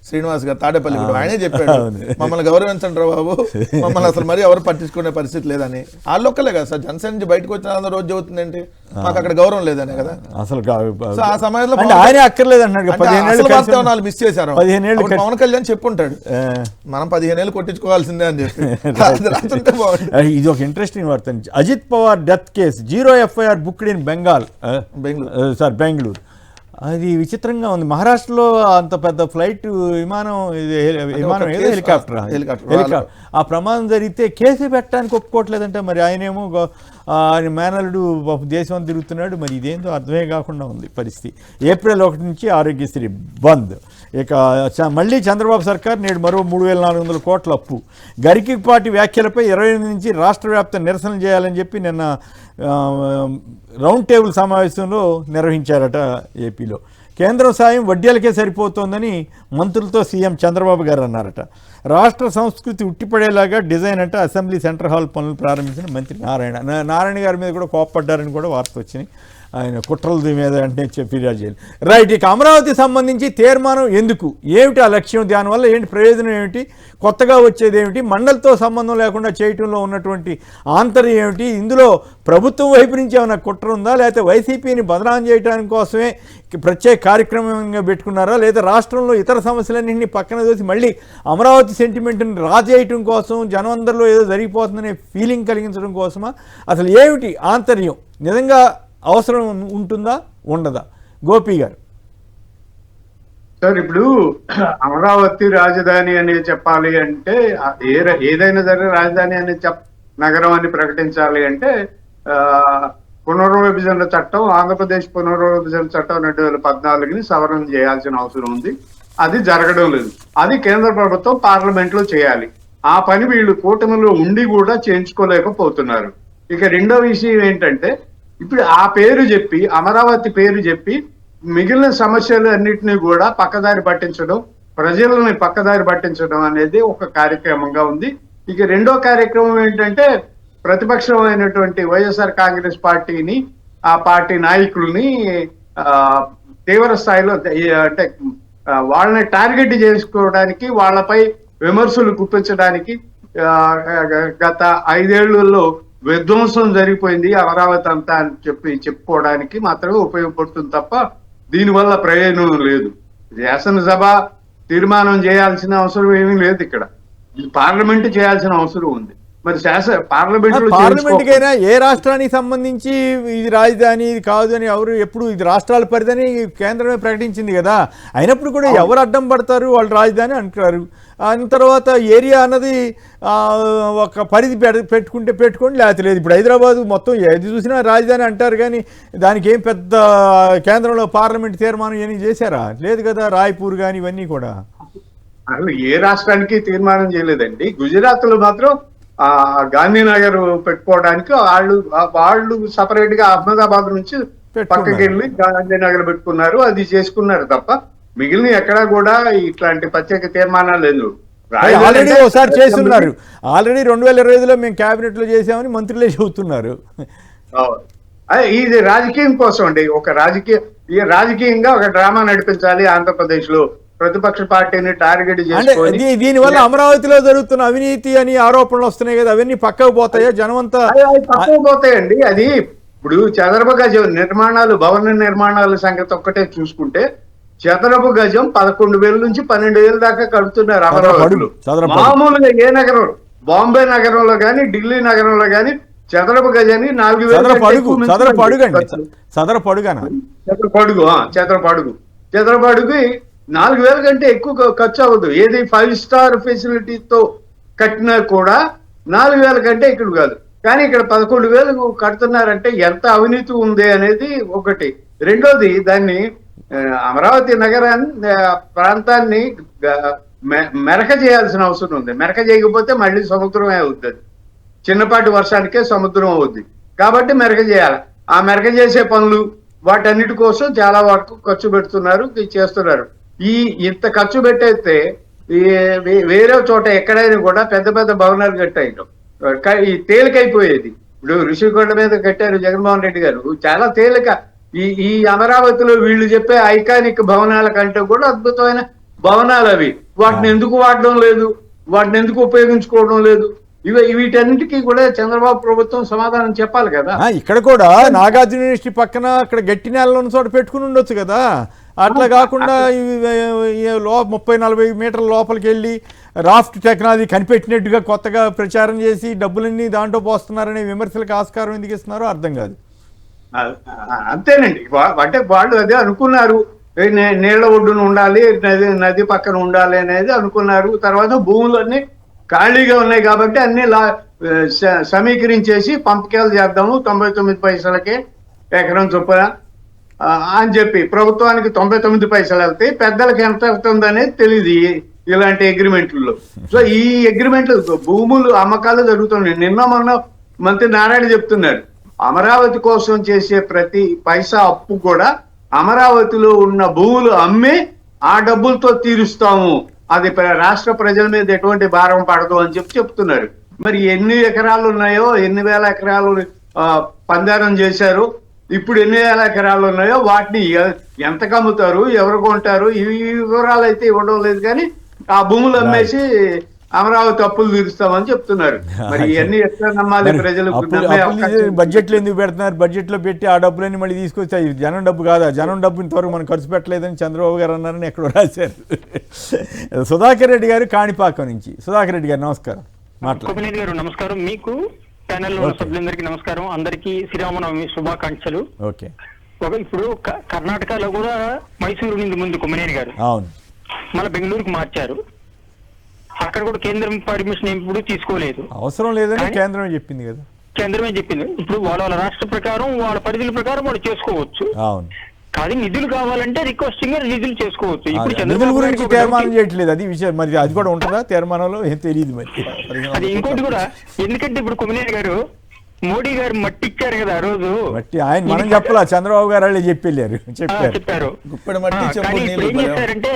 శ్రీనివాస్ గారు తాడేపల్లి కూడా ఆయనే చెప్పాడు మమ్మల్ని గౌరవించండి రా బాబు, మమ్మల్ని అసలు మరి ఎవరు పట్టించుకునే పరిస్థితి లేదని. వాళ్ళొక్కలే కదా సార్, జనసేన నుంచి బయటకు వచ్చిన రోజు చెబుతుంది ఏంటి? మాకు అక్కడ గౌరవం లేదనే కదా. అసలు సో ఆ సమయంలో అంటే ఆయన అక్కర్లేదు అన్నాడు. 15 ఏళ్ళు వాస్తవాలు మిస్ చేశారు. 15 ఏళ్ళు అప్పుడు పవన్ కళ్యాణ్ చెప్పుంటాడు మనం 15 ఏళ్ళు కొట్టించుకోవాల్సిందే అని చెప్పి. రాస్తుంటే బాగుంటుంది. ఇది ఒక ఇంట్రెస్టింగ్ వార్త. Ajit Pawar death case 0 FIR booked in Bengaluru. అది విచిత్రంగా ఉంది. మహారాష్ట్రలో అంత పెద్ద ఫ్లైట్ విమానం హెలికాప్టర్ ఆ ప్రమాదం జరిగితే కేసు పెట్టడానికి ఒప్పుకోవట్లేదంటే మరి ఆయనేమో ఆయన మేనలుడు దేశం తిరుగుతున్నాడు. మరి ఇదేందో అర్థమే కాకుండా ఉంది పరిస్థితి. ఏప్రిల్ 1 నుంచి ఆరోగ్యశ్రీ బంద్. ఇక మళ్ళీ చంద్రబాబు సర్కార్ నేడు మరో 3,400 కోట్ల అప్పు. గరికపాటి వ్యాఖ్యలపై 28 నుంచి రాష్ట్ర వ్యాప్త నిరసనలు చేయాలని చెప్పి నిన్న రౌండ్ టేబుల్ సమావేశంలో నిర్వహించారట ఏపీలో. కేంద్రం సాయం వడ్డీలకే సరిపోతోందని మంత్రులతో సీఎం చంద్రబాబు గారు అన్నారట. రాష్ట్ర సంస్కృతి ఉట్టిపడేలాగా డిజైన్ అంటే అసెంబ్లీ సెంట్రల్ హాల్ పనులు ప్రారంభించిన మంత్రి నారాయణ గారి మీద కూడా కోప్పడ్డారని కూడా వార్త వచ్చినాయి. ఆయన కుట్రల మీద అంటే ఫిర్యాదు చేయాలి. రైట్. ఇక అమరావతి సంబంధించి తీర్మానం ఎందుకు, ఏమిటి ఆ లక్ష్యం, దానివల్ల ఏంటి ప్రయోజనం ఏమిటి, కొత్తగా వచ్చేది ఏమిటి, మండలితో సంబంధం లేకుండా చేయటంలో ఉన్నటువంటి ఆంతర్యం ఏమిటి, ఇందులో ప్రభుత్వం వైపు నుంచి ఏమైనా కుట్ర ఉందా, లేకపోతే వైసీపీని బదనాం చేయడానికి కోసమే ప్రత్యేక కార్యక్రమంగా పెట్టుకున్నారా, లేదా రాష్ట్రంలో ఇతర సమస్యలన్నింటినీ పక్కన చూసి మళ్ళీ అమరావతి సెంటిమెంట్ని రాజేయటం కోసం జనం అందరిలో ఏదో జరిగిపోతుందనే ఫీలింగ్ కలిగించడం కోసమా, అసలు ఏమిటి ఆంతర్యం, నిజంగా అవసరం ఉంటుందా ఉండదా? గోపి గారు. సార్ ఇప్పుడు అమరావతి రాజధాని అని చెప్పాలి అంటే ఏదైనా సరే రాజధాని అని నగరం అని ప్రకటించాలి అంటే పునర్విభజన చట్టం, ఆంధ్రప్రదేశ్ పునర్విభజన చట్టం 2014ని సవరణ చేయాల్సిన అవసరం ఉంది. అది జరగడం లేదు. అది కేంద్ర ప్రభుత్వం పార్లమెంట్ లో చేయాలి. ఆ పని వీళ్ళు కూటమిలో ఉండి కూడా చేయించుకోలేకపోతున్నారు. ఇక రెండో విషయం ఏంటంటే ఇప్పుడు ఆ పేరు చెప్పి అమరావతి పేరు చెప్పి మిగిలిన సమస్యలు అన్నింటినీ కూడా పక్కదారి పట్టించడం, ప్రజలని పక్కదారి పట్టించడం అనేది ఒక కార్యక్రమంగా ఉంది. ఇక రెండో కార్యక్రమం ఏంటంటే ప్రతిపక్షం అయినటువంటి వైఎస్ఆర్ కాంగ్రెస్ పార్టీని, ఆ పార్టీ నాయకుల్ని తీవ్ర స్థాయిలో అంటే వాళ్ళని టార్గెట్ చేసుకోవడానికి, వాళ్ళపై విమర్శలు గుప్పించడానికి గత 5 ఏళ్లలో విధ్వంసం జరిగిపోయింది అమరావతి అంతా అని చెప్పుకోవడానికి మాత్రమే ఉపయోగపడుతుంది తప్ప దీనివల్ల ప్రయోజనం లేదు. శాసనసభ తీర్మానం చేయాల్సిన అవసరం ఏమీ లేదు. ఇక్కడ పార్లమెంట్ చేయాల్సిన అవసరం ఉంది. మరి పార్లమెంట్కైనా ఏ రాష్ట్రానికి సంబంధించి ఇది రాజధాని ఇది కాదు అని ఎవరు ఎప్పుడు ఇది రాష్ట్రాల పరిధిని కేంద్రమే ప్రకటించింది కదా. అయినప్పుడు కూడా ఎవరు అడ్డం పడతారు, వాళ్ళు రాజధాని అంటారు. దాని తర్వాత ఏరియా అన్నది ఒక పరిధి పెట్టుకోండి, లేకపోతే లేదు. ఇప్పుడు హైదరాబాద్ మొత్తం ఏది చూసినా రాజధాని అంటారు, కానీ దానికి ఏం పెద్ద కేంద్రంలో పార్లమెంట్ తీర్మానం ఏమి చేశారా? లేదు కదా. రాయ్పూర్ కానీ ఇవన్నీ కూడా అసలు ఏ రాష్ట్రానికి తీర్మానం చేయలేదండి. గుజరాత్ లో మాత్రం గాంధీనగర్ పెట్టుకోవడానికి వాళ్ళు సపరేట్ గా అహ్మదాబాద్ నుంచి పక్కకి వెళ్ళి గాంధీనగర్ పెట్టుకున్నారు, అది చేసుకున్నారు తప్ప మిగిలిన ఎక్కడా కూడా ఇట్లాంటి ప్రత్యేక తీర్మానాలు లేదు. ఆల్రెడీ ఒకసారి చేస్తున్నారు. ఆల్రెడీ 2025లో మేము కేబినెట్ లో చేసామని మంత్రులే చెబుతున్నారు. ఇది రాజకీయం కోసం అండి. ఒక రాజకీయంగా ఒక డ్రామా నడిపించాలి ఆంధ్రప్రదేశ్ లో. ప్రతిపక్ష పార్టీని టార్గెట్ చేసుకొని దీనివల్ల అమరావతిలో జరుగుతున్న అవినీతి అని ఆరోపణలు వస్తున్నాయి కదా, అవన్నీ పక్కకు పోతాయా? జనమంతా పక్కకు పోతాయండి. అది ఇప్పుడు చదరపు గజం నిర్మాణాలు, భవన నిర్మాణాల సంగతి ఒక్కటే చూసుకుంటే చదరపు గజం 11,000 నుంచి 12,000 దాకా కడుతున్నారు అమరావతిలో. మామూలుగా ఏ నగరం, బాంబే నగరంలో గాని ఢిల్లీ నగరంలో గాని చదరపు గజాన్ని 4,000 చదరపడుగు 4,000 కంటే ఎక్కువ ఖర్చు అవ్వదు. ఏది 5 స్టార్ ఫెసిలిటీతో కట్టినా కూడా 4,000 కంటే ఎక్కువ కాదు. కానీ ఇక్కడ 11,000 కడుతున్నారంటే ఎంత అవినీతి ఉంది అనేది ఒకటి. రెండోది, దాన్ని అమరావతి నగరాన్ని ప్రాంతాన్ని మెరక చేయాల్సిన అవసరం ఉంది. మెరక చేయకపోతే మళ్ళీ సముద్రమే అవుతుంది. చిన్నపాటి వర్షానికే సముద్రం అవుద్ది. కాబట్టి మెరక చేయాలి. ఆ మెరక చేసే పనులు వాటన్నిటి కోసం చాలా వరకు ఖర్చు పెడుతున్నారు, చేస్తున్నారు. ఇంత ఖర్చు పెట్టేస్తే వేరే చోట ఎక్కడైనా కూడా పెద్ద పెద్ద భవనాలు కట్టాయటం ఈ తేలికైపోయేది. ఇప్పుడు ఋషికొండ మీద కట్టారు జగన్మోహన్ రెడ్డి గారు, చాలా తేలిక. ఈ అమరావతిలో వీళ్ళు చెప్పే ఐకానిక్ భవనాల కంటే కూడా అద్భుతమైన భవనాలు అవి. వాటిని ఎందుకు వాడడం లేదు, వాటిని ఎందుకు ఉపయోగించుకోవడం లేదు? వీటన్నిటికీ కూడా చంద్రబాబు ప్రభుత్వం సమాధానం చెప్పాలి కదా. ఇక్కడ కూడా నాగార్జున యూనివర్సిటీ పక్కన అక్కడ గట్టి నేలలో ఉన్న చోట పెట్టుకుని ఉండొచ్చు కదా. అట్లా కాకుండా 30-40 మీటర్ల లోపలికి వెళ్ళి రాఫ్ట్ టెక్నాలజీ కనిపెట్టినట్టుగా కొత్తగా ప్రచారం చేసి డబ్బులన్నీ దాంట్లో పోస్తున్నారనే విమర్శలకు ఆస్కారం ఎందుకు ఇస్తున్నారో అర్థం కాదు. అంతేనండి, అంటే వాళ్ళు అదే అనుకున్నారు, నీళ్ల ఒడ్డున ఉండాలి, నది పక్కన ఉండాలి అనేది అనుకున్నారు. తర్వాత భూములన్నీ ఖాళీగా ఉన్నాయి కాబట్టి అన్ని సమీకరించేసి పంపకాలు చేద్దాము 99 పైసలకే ఎకరం చొప్పున అని చెప్పి ప్రభుత్వానికి 99 పైసలు వెళ్తాయి, పెద్దలకు ఎంత వెళ్తుంది అనేది తెలియదు ఇలాంటి అగ్రిమెంట్లలో. సో ఈ అగ్రిమెంట్లు భూములు అమ్మకాలు జరుగుతున్నాయి. నిన్న మొన్న మంత్రి నారాయణ చెప్తున్నారు, అమరావతి కోసం చేసే ప్రతి పైసా అప్పు కూడా అమరావతిలో ఉన్న భూములు అమ్మి ఆ డబ్బులతో తీరుస్తాము, అది రాష్ట్ర ప్రజల మీద ఎటువంటి భారం పడదు అని చెప్తున్నారు. మరి ఎన్ని ఎకరాలు ఉన్నాయో, ఎన్ని వేల ఎకరాలు పందారం చేశారు, ఇప్పుడు ఎన్ని వేల ఎకరాలు ఉన్నాయో వాటిని ఎంతకు అమ్ముతారు, ఎవరు కొంటారు, ఈ వివరాలు అయితే ఇవ్వడం లేదు. కానీ ఆ భూములు అమ్మేసి అమరావతి అప్పులు తీరుస్తామని చెప్తున్నారు. మరి ఇవన్నీ ఎట్లా నమ్మాలి ప్రజలు? బడ్జెట్లో ఎందుకు పెడుతున్నారు? బడ్జెట్లో పెట్టి ఆ డబ్బులన్నీ మళ్ళీ తీసుకొచ్చి జనం డబ్బు కాదా, జనం డబ్బు ఇంతవరకు మనం ఖర్చు పెట్టలేదని చంద్రబాబు గారు అన్నారని ఎక్కడో రాశారు. సుధాకర్ రెడ్డి గారు కాణిపాకం నుంచి. సుధాకర్ రెడ్డి గారు నమస్కారం. కొమ్మినేని గారు నమస్కారం, మీకు ప్యానెల్లో సభ్యులందరికీ నమస్కారం, అందరికీ శ్రీరామనవమి శుభాకాంక్షలు. ఓకే. ఇప్పుడు కర్ణాటకలో కూడా మైసూరు నుండి ముందు కొమ్మినేని గారు, అవును, మళ్ళీ బెంగళూరుకు మార్చారు. అక్కడ కూడా కేంద్రం పర్మిషన్ ఎప్పుడు తీసుకోలేదు, అవసరం లేదని కేంద్రమే చెప్పింది కదా. కేంద్రమే చెప్పింది. ఇప్పుడు వాళ్ళ రాష్ట్ర ప్రకారం వాళ్ళ పరిధుల ప్రకారం వాళ్ళు చేసుకోవచ్చు. అవును, కానీ నిధులు కావాలంటే రిక్వెస్టింగ్ నిధులు చేసుకోవచ్చు. ఇప్పుడు నిధుల గురించి తీర్మానం చేయట్లేదు, అది విషయం. మరి అది కూడా ఉంటుందా తీర్మానంలో? ఏం తెలియదు మరి. అది ఇంకోటి కూడా, ఎందుకంటే ఇప్పుడు కొమ్మినేని గారు మోడీ గారు మట్టి ఇచ్చారు కదా ఆ రోజు. మట్టి ఆయన మనం చెప్పలా, చంద్రబాబు గారు వాళ్ళే చెప్పారు. కానీ ఇప్పుడు ఏం చేశారంటే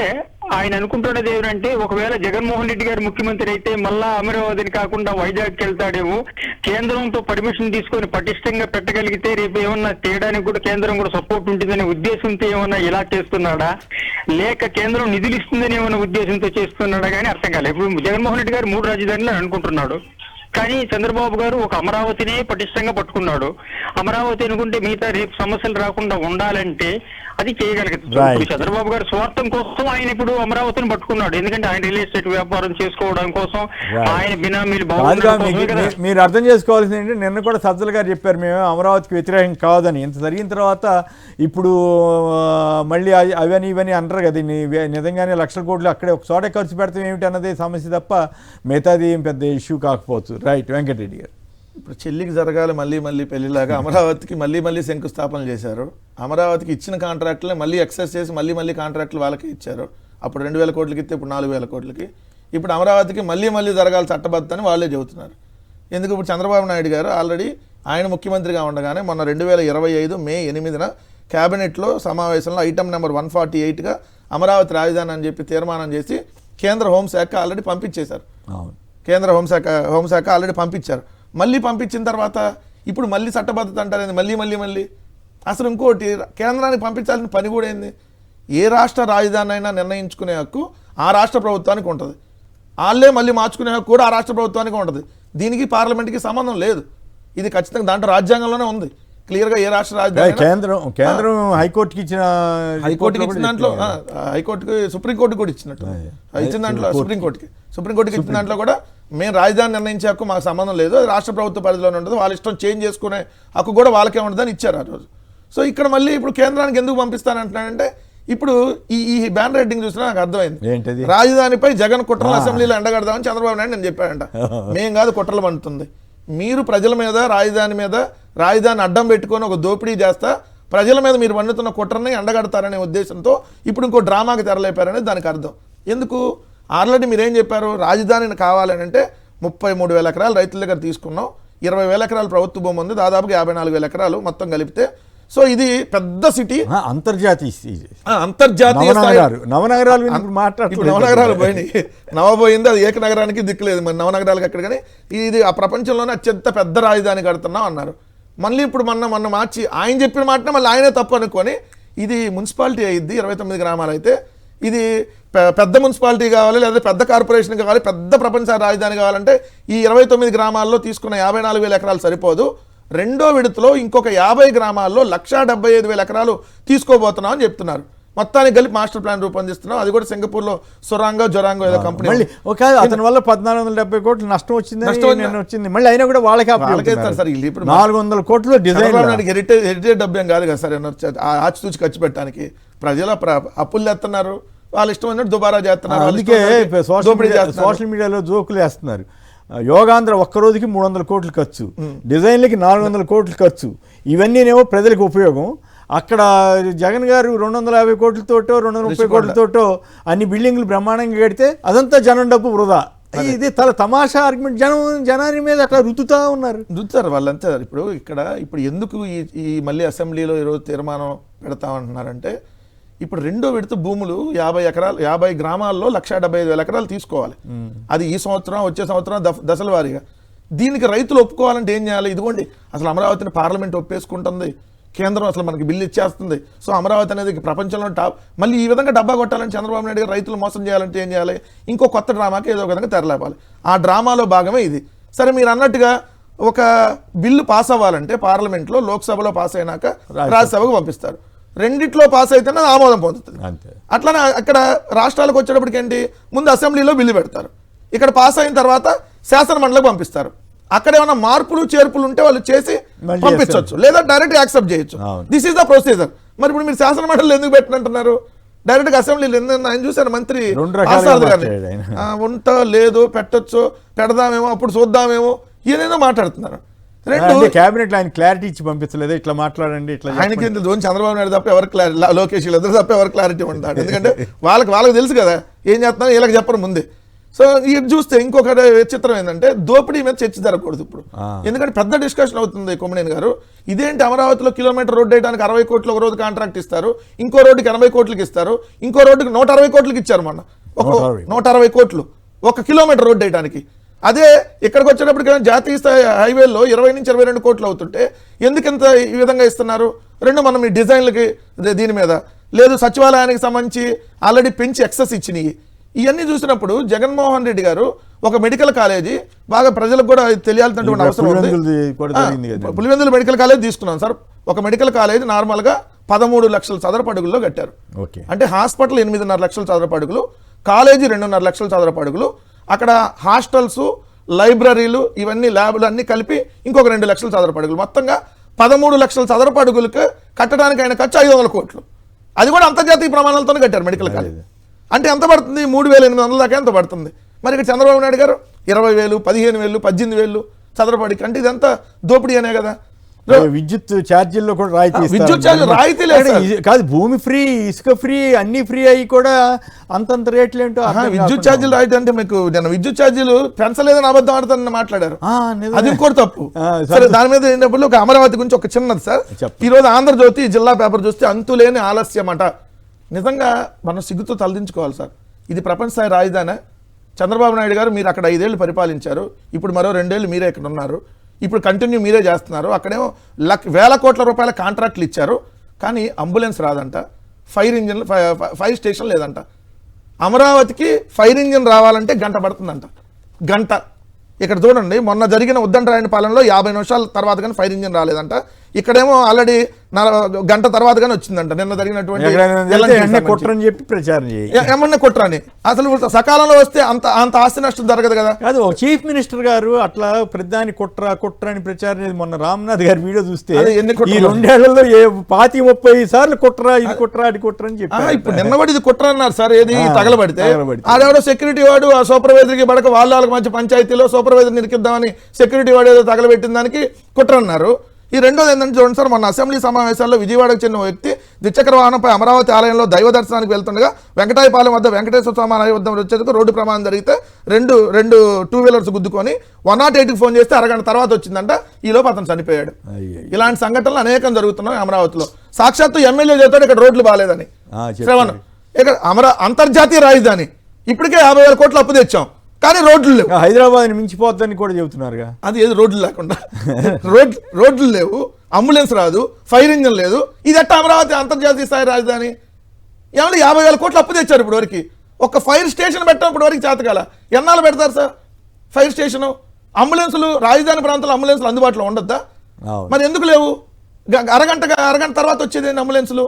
ఆయన అనుకుంటున్నది ఏమంటే, ఒకవేళ జగన్మోహన్ రెడ్డి గారు ముఖ్యమంత్రి అయితే మళ్ళా అమరావతిని కాకుండా వైజాగ్కి వెళ్తాడేమో, కేంద్రంతో పర్మిషన్ తీసుకొని పటిష్టంగా పెట్టగలిగితే రేపు ఏమన్నా చేయడానికి కూడా కేంద్రం కూడా సపోర్ట్ ఉంటుందనే ఉద్దేశంతో ఏమన్నా ఇలా చేస్తున్నాడా, లేక కేంద్రం నిధులు ఇస్తుందని ఏమన్నా ఉద్దేశంతో చేస్తున్నాడా కానీ అర్థం కాలేదు. ఇప్పుడు జగన్మోహన్ రెడ్డి గారు 3 రాజధానులు అనుకుంటున్నాడు, కానీ చంద్రబాబు గారు ఒక అమరావతినే పటిష్టంగా పట్టుకున్నాడు. అమరావతి అనుకుంటే మిగతా రేపు సమస్యలు రాకుండా ఉండాలంటే అది చేయగలుగుతుంది. చంద్రబాబు గారు స్వార్థం కోసం ఆయన ఇప్పుడు అమరావతిని పట్టుకున్నాడు, ఎందుకంటే ఆయన రియల్ ఎస్టేట్ వ్యాపారం చేసుకోవడం కోసం, ఆయన బినామీలు మీరు అర్థం చేసుకోవాల్సింది ఏంటంటే, నిన్న కూడా సజ్జల గారు చెప్పారు మేము అమరావతికి వ్యతిరేకం కాదని. ఇంత జరిగిన తర్వాత ఇప్పుడు మళ్ళీ అవని ఇవని అంటారు కదా, నిజంగానే లక్షల కోట్లు అక్కడే ఒక చోట ఖర్చు పెడతాం ఏమిటి అన్నదే సమస్య తప్ప మిగతాది ఏం పెద్ద ఇష్యూ కాకపోవచ్చు. రైట్, వెంకటరెడ్డి గారు. ఇప్పుడు చెల్లికి జరగాలి మళ్ళీ పెళ్లిలాగా అమరావతికి మళ్ళీ శంకుస్థాపనలు చేశారు. అమరావతికి ఇచ్చిన కాంట్రాక్టులే మళ్ళీ ఎక్సెస్ చేసి మళ్ళీ కాంట్రాక్టులు వాళ్ళకే ఇచ్చారు. అప్పుడు 2000 కోట్లకి ఇస్తే ఇప్పుడు 4000 కోట్లకి. ఇప్పుడు అమరావతికి మళ్ళీ జరగాలి చట్టబద్ధ అని వాళ్ళే చెబుతున్నారు. ఎందుకు? ఇప్పుడు చంద్రబాబు నాయుడు గారు ఆల్రెడీ ఆయన ముఖ్యమంత్రిగా ఉండగానే మొన్న 2025 మే 8న క్యాబినెట్లో సమావేశంలో ఐటమ్ నెంబర్ 148గా అమరావతి రాజధాని అని చెప్పి తీర్మానం చేసి కేంద్ర హోంశాఖ ఆల్రెడీ పంపించేశారు. కేంద్ర హోంశాఖ ఆల్రెడీ పంపించారు. మళ్ళీ పంపించిన తర్వాత ఇప్పుడు మళ్ళీ చట్టబద్ధత అంటారు. మళ్ళీ అసలు ఇంకోటి, కేంద్రానికి పంపించాల్సిన పని కూడా ఏంది? ఏ రాష్ట్ర రాజధాని అయినా నిర్ణయించుకునే హక్కు ఆ రాష్ట్ర ప్రభుత్వానికి ఉంటుంది. వాళ్ళే మళ్ళీ మార్చుకునే హక్కు కూడా ఆ రాష్ట్ర ప్రభుత్వానికి ఉంటుంది. దీనికి పార్లమెంట్కి సంబంధం లేదు. ఇది ఖచ్చితంగా దాంట్లో రాజ్యాంగంలోనే ఉంది క్లియర్గా. ఏ రాష్ట్ర రాజధాని కేంద్రం హైకోర్టుకి ఇచ్చిన దాంట్లో, హైకోర్టుకి సుప్రీంకోర్టుకి కూడా ఇచ్చినట్టు ఇచ్చిన దాంట్లో, సుప్రీంకోర్టుకి ఇచ్చిన దాంట్లో కూడా మేము రాజధాని నిర్ణయించే హక్కు మాకు సంబంధం లేదు, అది రాష్ట్ర ప్రభుత్వ పరిధిలోనే ఉంటుంది, వాళ్ళ ఇష్టం చేంజ్ చేసుకునే హక్కు కూడా వాళ్ళకే ఉంటుందని ఇచ్చారు ఆ రోజు. సో ఇక్కడ మళ్ళీ ఇప్పుడు కేంద్రానికి ఎందుకు పంపిస్తానంటున్నానంటే, ఇప్పుడు ఈ బ్యానర్ హెడ్డింగ్ చూసినా నాకు అర్థమైంది. రాజధానిపై జగన్ కుట్రలు అసెంబ్లీలో ఎండగడదామని చంద్రబాబు నాయుడు నేను చెప్పాడంట. మేం కాదు కుట్రలు పండుతుంది, మీరు ప్రజల మీద రాజధాని అడ్డం పెట్టుకొని ఒక దోపిడీ చేస్తా ప్రజల మీద మీరు వండుతున్న కుట్రని ఎండగడతారనే ఉద్దేశంతో ఇప్పుడు ఇంకో డ్రామాకి తెరలేపారనేది దానికి అర్థం. ఎందుకు? ఆల్రెడీ మీరేం చెప్పారు, రాజధానిని కావాలని అంటే 33,000 ఎకరాలు రైతుల దగ్గర తీసుకున్నాం, 20,000 ఎకరాలు ప్రభుత్వ భూమి ఉంది, దాదాపుగా 54,000 ఎకరాలు మొత్తం కలిపితే. సో ఇది పెద్ద సిటీ, అంతర్జాతీయ నవనగరాలు పోయినాయి, నవపోయింది, అది ఏకనగరానికి దిక్కులేదు, మరి నవనగరాలకు ఎక్కడ. కానీ ఇది ఆ ప్రపంచంలోనే అత్యంత పెద్ద రాజధాని కడుతున్నాం అన్నారు. మళ్ళీ ఇప్పుడు మొన్న మార్చి ఆయన చెప్పిన మాట మళ్ళీ ఆయనే తప్పు అనుకొని ఇది మున్సిపాలిటీ అయ్యిద్ది, 29 గ్రామాలు అయితే ఇది పెద్ద మున్సిపాలిటీ కావాలి, లేదా పెద్ద కార్పొరేషన్ కావాలి, పెద్ద ప్రపంచ రాజధాని కావాలంటే ఈ 29 గ్రామాల్లో తీసుకున్న 54,000 ఎకరాలు సరిపోదు. రెండో విడతలో ఇంకొక 50 గ్రామాల్లో 1,75,000 ఎకరాలు తీసుకోబోతున్నాం అని చెప్తున్నారు. మొత్తానికి కలిపి మాస్టర్ ప్లాన్ రూపొందిస్తున్నాం. అది కూడా సింగపూర్ లో జొరాంగో ఏదో కంపెనీ. మళ్ళీ అతని వల్ల 1470 కోట్లు నష్టం వచ్చింది. మళ్ళీ అయినా కూడా వాళ్ళకే సార్ ఇప్పుడు 400 కోట్లు డిజైన్ హెరిటేజ్ డబ్బు ఏం కాదు కదా సార్, ఆచితూచి ఖర్చు పెట్టడానికి. ప్రజలు అప్పులు తెస్తున్నారు, వాళ్ళ ఇష్టం అన్నట్టు దుబారా చేస్తున్నారు. అందుకే సోషల్ మీడియాలో జోకులు వేస్తున్నారు. యోగాంధ్ర ఒక్క రోజుకి 300 కోట్లు ఖర్చు, డిజైన్లకి 400 కోట్లు ఖర్చు, ఇవన్నీనేమో ప్రజలకు ఉపయోగం. అక్కడ జగన్ గారు 250 కోట్లతోటో 230 కోట్లతోటో అన్ని బిల్డింగ్లు బ్రహ్మాండంగా కడితే అదంతా జనం డబ్బు వృధా. ఇది తమాషా ఆర్గ్యుమెంట్. జనాన్ని మీద అట్లా రుతుతారు వాళ్ళంతా. ఇప్పుడు ఎందుకు ఈ మళ్ళీ అసెంబ్లీలో ఈరోజు తీర్మానం పెడతామంటున్నారంటే, ఇప్పుడు రెండో విడత భూములు 50 గ్రామాల్లో 175,000 ఎకరాలు తీసుకోవాలి. అది ఈ సంవత్సరం, వచ్చే సంవత్సరం దశల వారీగా. దీనికి రైతులు ఒప్పుకోవాలంటే ఏం చేయాలి? ఇదిగోండి, అసలు అమరావతిని పార్లమెంట్ ఒప్పేసుకుంటుంది, కేంద్రం అసలు మనకి బిల్లు ఇచ్చేస్తుంది. సో అమరావతి అనేది ప్రపంచంలో టాప్. మళ్ళీ ఈ విధంగా డబ్బా కొట్టాలని చంద్రబాబు నాయుడు గారు రైతులు మోసం చేయాలంటే ఏం చేయాలి? ఇంకో కొత్త డ్రామాకి ఏదో ఒక విధంగా తెరలేపాలి. ఆ డ్రామాలో భాగమే ఇది. సరే, మీరు అన్నట్టుగా ఒక బిల్లు పాస్ అవ్వాలంటే పార్లమెంట్లో, లోక్సభలో పాస్ అయినాక రాజ్యసభకు పంపిస్తారు. రెండిట్లో పాస్ అయితేనే ఆమోదం పొందుతుంది. అట్లానే అక్కడ రాష్ట్రాలకు వచ్చేటప్పటికి ఏంటి, ముందు అసెంబ్లీలో బిల్లు పెడతారు, ఇక్కడ పాస్ అయిన తర్వాత శాసన మండలికి పంపిస్తారు. అక్కడ ఏమైనా మార్పులు చేర్పులు ఉంటే వాళ్ళు చేసి పంపించవచ్చు, లేదా డైరెక్ట్ యాక్సెప్ట్ చేయొచ్చు. This is the procedure. మరి ఇప్పుడు మీరు శాసన మండలిలో ఎందుకు పెట్టినంటున్నారు? డైరెక్ట్ గా అసెంబ్లీలో ఆయన చూశాను, మంత్రి ఉంటా లేదు, పెట్టచ్చు, పెడదామేమో, అప్పుడు చూద్దామేమో, ఏదైనా మాట్లాడుతున్నారు. క్యాబినెట్ ఆయన క్లారిటీ ఇచ్చి పంపించలేదు, ఇట్లా మాట్లాడండి, ఇట్లా ఆయనకి చంద్రబాబు నాయుడు తప్ప ఎవరు లోకేష్ ఇద్దరు తప్ప ఎవరు క్లారిటీ ఉంటాడు. ఎందుకంటే వాళ్ళకి తెలుసు కదా ఏం చేస్తున్నా, వీళ్ళకి చెప్పరు ముందే. సో ఇది చూస్తే ఇంకొక చిత్రం ఏంటంటే, దోపిడీ మీద చర్చ జరగకూడదు ఇప్పుడు. ఎందుకంటే పెద్ద డిస్కషన్ అవుతుంది. కొమ్మినేని గారు, ఇదేంటి అమరావతిలో కిలోమీటర్ రోడ్డు వేయడానికి 60 కోట్లు ఒక రోజు కాంట్రాక్ట్ ఇస్తారు, ఇంకో రోడ్డుకి 80 కోట్లకి ఇస్తారు, ఇంకో రోడ్డుకి 160 కోట్లకి ఇచ్చారు మొన్న. 160 కోట్లు ఒక కిలోమీటర్ రోడ్డు వేయడానికి. అదే ఇక్కడికి వచ్చేటప్పటికి జాతీయ స్థాయి హైవేల్లో 20 నుంచి 22 కోట్లు అవుతుంటే ఎందుకు ఇంత ఈ విధంగా ఇస్తున్నారు? మనం ఈ డిజైన్లకి దీని మీద లేదు, సచివాలయానికి సంబంధించి ఆల్రెడీ పెంచి ఎక్సెస్ ఇచ్చినాయి. ఇవన్నీ చూసినప్పుడు జగన్మోహన్ రెడ్డి గారు ఒక మెడికల్ కాలేజీ, బాగా ప్రజలకు కూడా తెలియాల్సినటువంటి అవసరం ఉంది. పులివెందుల మెడికల్ కాలేజ్ తీసుకున్నాం సార్. ఒక మెడికల్ కాలేజ్ నార్మల్గా 13 లక్షల చదరపు అడుగుల్లో కట్టారు. అంటే హాస్పిటల్ 8.5 లక్షల చదరపు అడుగులు, కాలేజీ 2.5 లక్షల చదరపు అడుగులు, అక్కడ హాస్టల్స్, లైబ్రరీలు, ఇవన్నీ ల్యాబ్లు అన్నీ కలిపి ఇంకొక 2 లక్షల చదరపు అడుగులు, మొత్తంగా 13 లక్షల చదరపు అడుగులకు కట్టడానికి ఆయన ఖర్చు 500 కోట్లు. అది కూడా అంతర్జాతీయ ప్రమాణాలతోనే కట్టారు మెడికల్ కాలేజ్. అంటే ఎంత పడుతుంది? 3,800 దాకా ఎంత పడుతుంది? మరి ఇక్కడ చంద్రబాబు నాయుడు గారు 20,000, 15,000, 18,000 చదరపు అడుగు. అంటే ఇదంతా దోపిడీ అనే కదా. విద్యుత్ ఛార్జీల్లో కూడా విద్యుత్ ఛార్జీలు రాయితీ లేదు కాదు, భూమి ఫ్రీ, ఇసుక ఫ్రీ, అన్ని ఫ్రీ అయ్యి కూడా అంతంత రేట్లు ఏంటో. విద్యుత్ ఛార్జీలు రాయితీ అంటే మీకు నేను విద్యుత్ ఛార్జీలు పెంచలేదని అబద్ధం ఆడతానని మాట్లాడారు, అది కూడా తప్పు. సరే, దాని మీద ఏంటప్పుడు ఒక అమరావతి గురించి ఒక చిన్నది సార్. ఈ రోజు ఆంధ్రజ్యోతి జిల్లా పేపర్ చూస్తే అంతులేని ఆలస్యం అట. నిజంగా మనం సిగ్గుతో తలదించుకోవాలి సార్. ఇది ప్రపంచ స్థాయి రాజధాని. చంద్రబాబు నాయుడు గారు మీరు అక్కడ 5 ఏళ్ళు పరిపాలించారు, ఇప్పుడు మరో 2 ఏళ్ళు మీరే ఇక్కడ ఉన్నారు, ఇప్పుడు కంటిన్యూ మీరే చేస్తున్నారు. అక్కడేమో వేల కోట్ల రూపాయల కాంట్రాక్ట్లు ఇచ్చారు, కానీ అంబులెన్స్ రాదంట, ఫైర్ స్టేషన్ లేదంట. అమరావతికి ఫైర్ ఇంజిన్ రావాలంటే గంట పడుతుందంట, గంట. ఇక్కడ చూడండి, మొన్న జరిగిన ఉద్దండరాయని పాలనలో 50 నిమిషాల తర్వాత కానీ ఫైర్ ఇంజిన్ రాలేదంట. ఇక్కడేమో ఆల్రెడీ గంట తర్వాత కానీ వచ్చిందంట. నిన్న జరిగినటువంటి ఏమన్నా కుట్రని, అసలు సకాలంలో వస్తే అంత ఆస్తి నష్టం జరగదు కదా. కాదు, చీఫ్ మినిస్టర్ గారు అట్లా ప్రధాని కుట్ర అని ప్రచారం. మొన్న రామ్నాథ్ గారి వీడియో చూస్తే ఈ 2 ఏళ్లలో 25-30 సార్లు కుట్ర, ఇది కుట్ర, అది కుట్ర అని చెప్పి. ఇప్పుడు నిన్నబడి ఇది కుట్ర అన్నారు సార్. ఏది తగలబడితే ఆడెవడో సెక్యూరిటీ వాడు ఆ సూపర్వైజర్కి పడక వాళ్ళకి మంచి పంచాయతీలో సూపర్వైజర్ నిరికిద్దామని సెక్యూరిటీ వాడు ఏదో తగలబెట్టిన దానికి కుట్ర అన్నారు. ఈ రెండోది ఏంటంటే చూడండి సార్, మొన్న అసెంబ్లీ సమావేశాల్లో విజయవాడకు చెందిన వ్యక్తి ద్విచక్ర వాహనంపై అమరావతి ఆలయంలో దైవ దర్శనానికి వెళ్తుండగా వెంకటాయపాలెం వద్ద వెంకటేశ్వర స్వామి ఆలయం వద్ద వచ్చేందుకు రోడ్డు ప్రమాదం జరిగితే రెండు 2 వీలర్స్ గుద్దుకొని 108కి ఫోన్ చేస్తే అరగంట తర్వాత వచ్చిందంట. ఈలోపు అతను చనిపోయాడు. ఇలాంటి సంఘటనలు అనేకం జరుగుతున్నాయి అమరావతిలో. సాక్షాత్తు ఎమ్మెల్యే చెప్తాడు ఇక్కడ రోడ్లు బాగాలేదని. శ్రవణ్, ఇక్కడ అంతర్జాతీయ రాజధాని, ఇప్పటికే 50,000 కోట్లు అప్పు తెచ్చాం, కానీ రోడ్లు లేవు. హైదరాబాద్ మించిపోద్దని కూడా చెబుతున్నారుగా. అది ఏది రోడ్లు లేకుండా రోడ్లు లేవు, అంబులెన్స్ రాదు, ఫైర్ ఇంజిన్ లేదు. ఇది ఎట్ట అమరావతి అంతర్జాతీయ స్థాయి రాజధాని? ఏమన్నా 50,000 కోట్లు అప్పు తెచ్చారు ఇప్పుడు వరకు. ఒక ఫైర్ స్టేషన్ పెట్టినప్పటి వరకు చేతకాల ఎన్నాళ్ళు పెడతారు సార్ ఫైర్ స్టేషను? అంబులెన్సులు రాజధాని ప్రాంతంలో అంబులెన్సులు అందుబాటులో ఉండొద్దా? మరి ఎందుకు లేవు? అరగంట తర్వాత వచ్చేది అంబులెన్సులు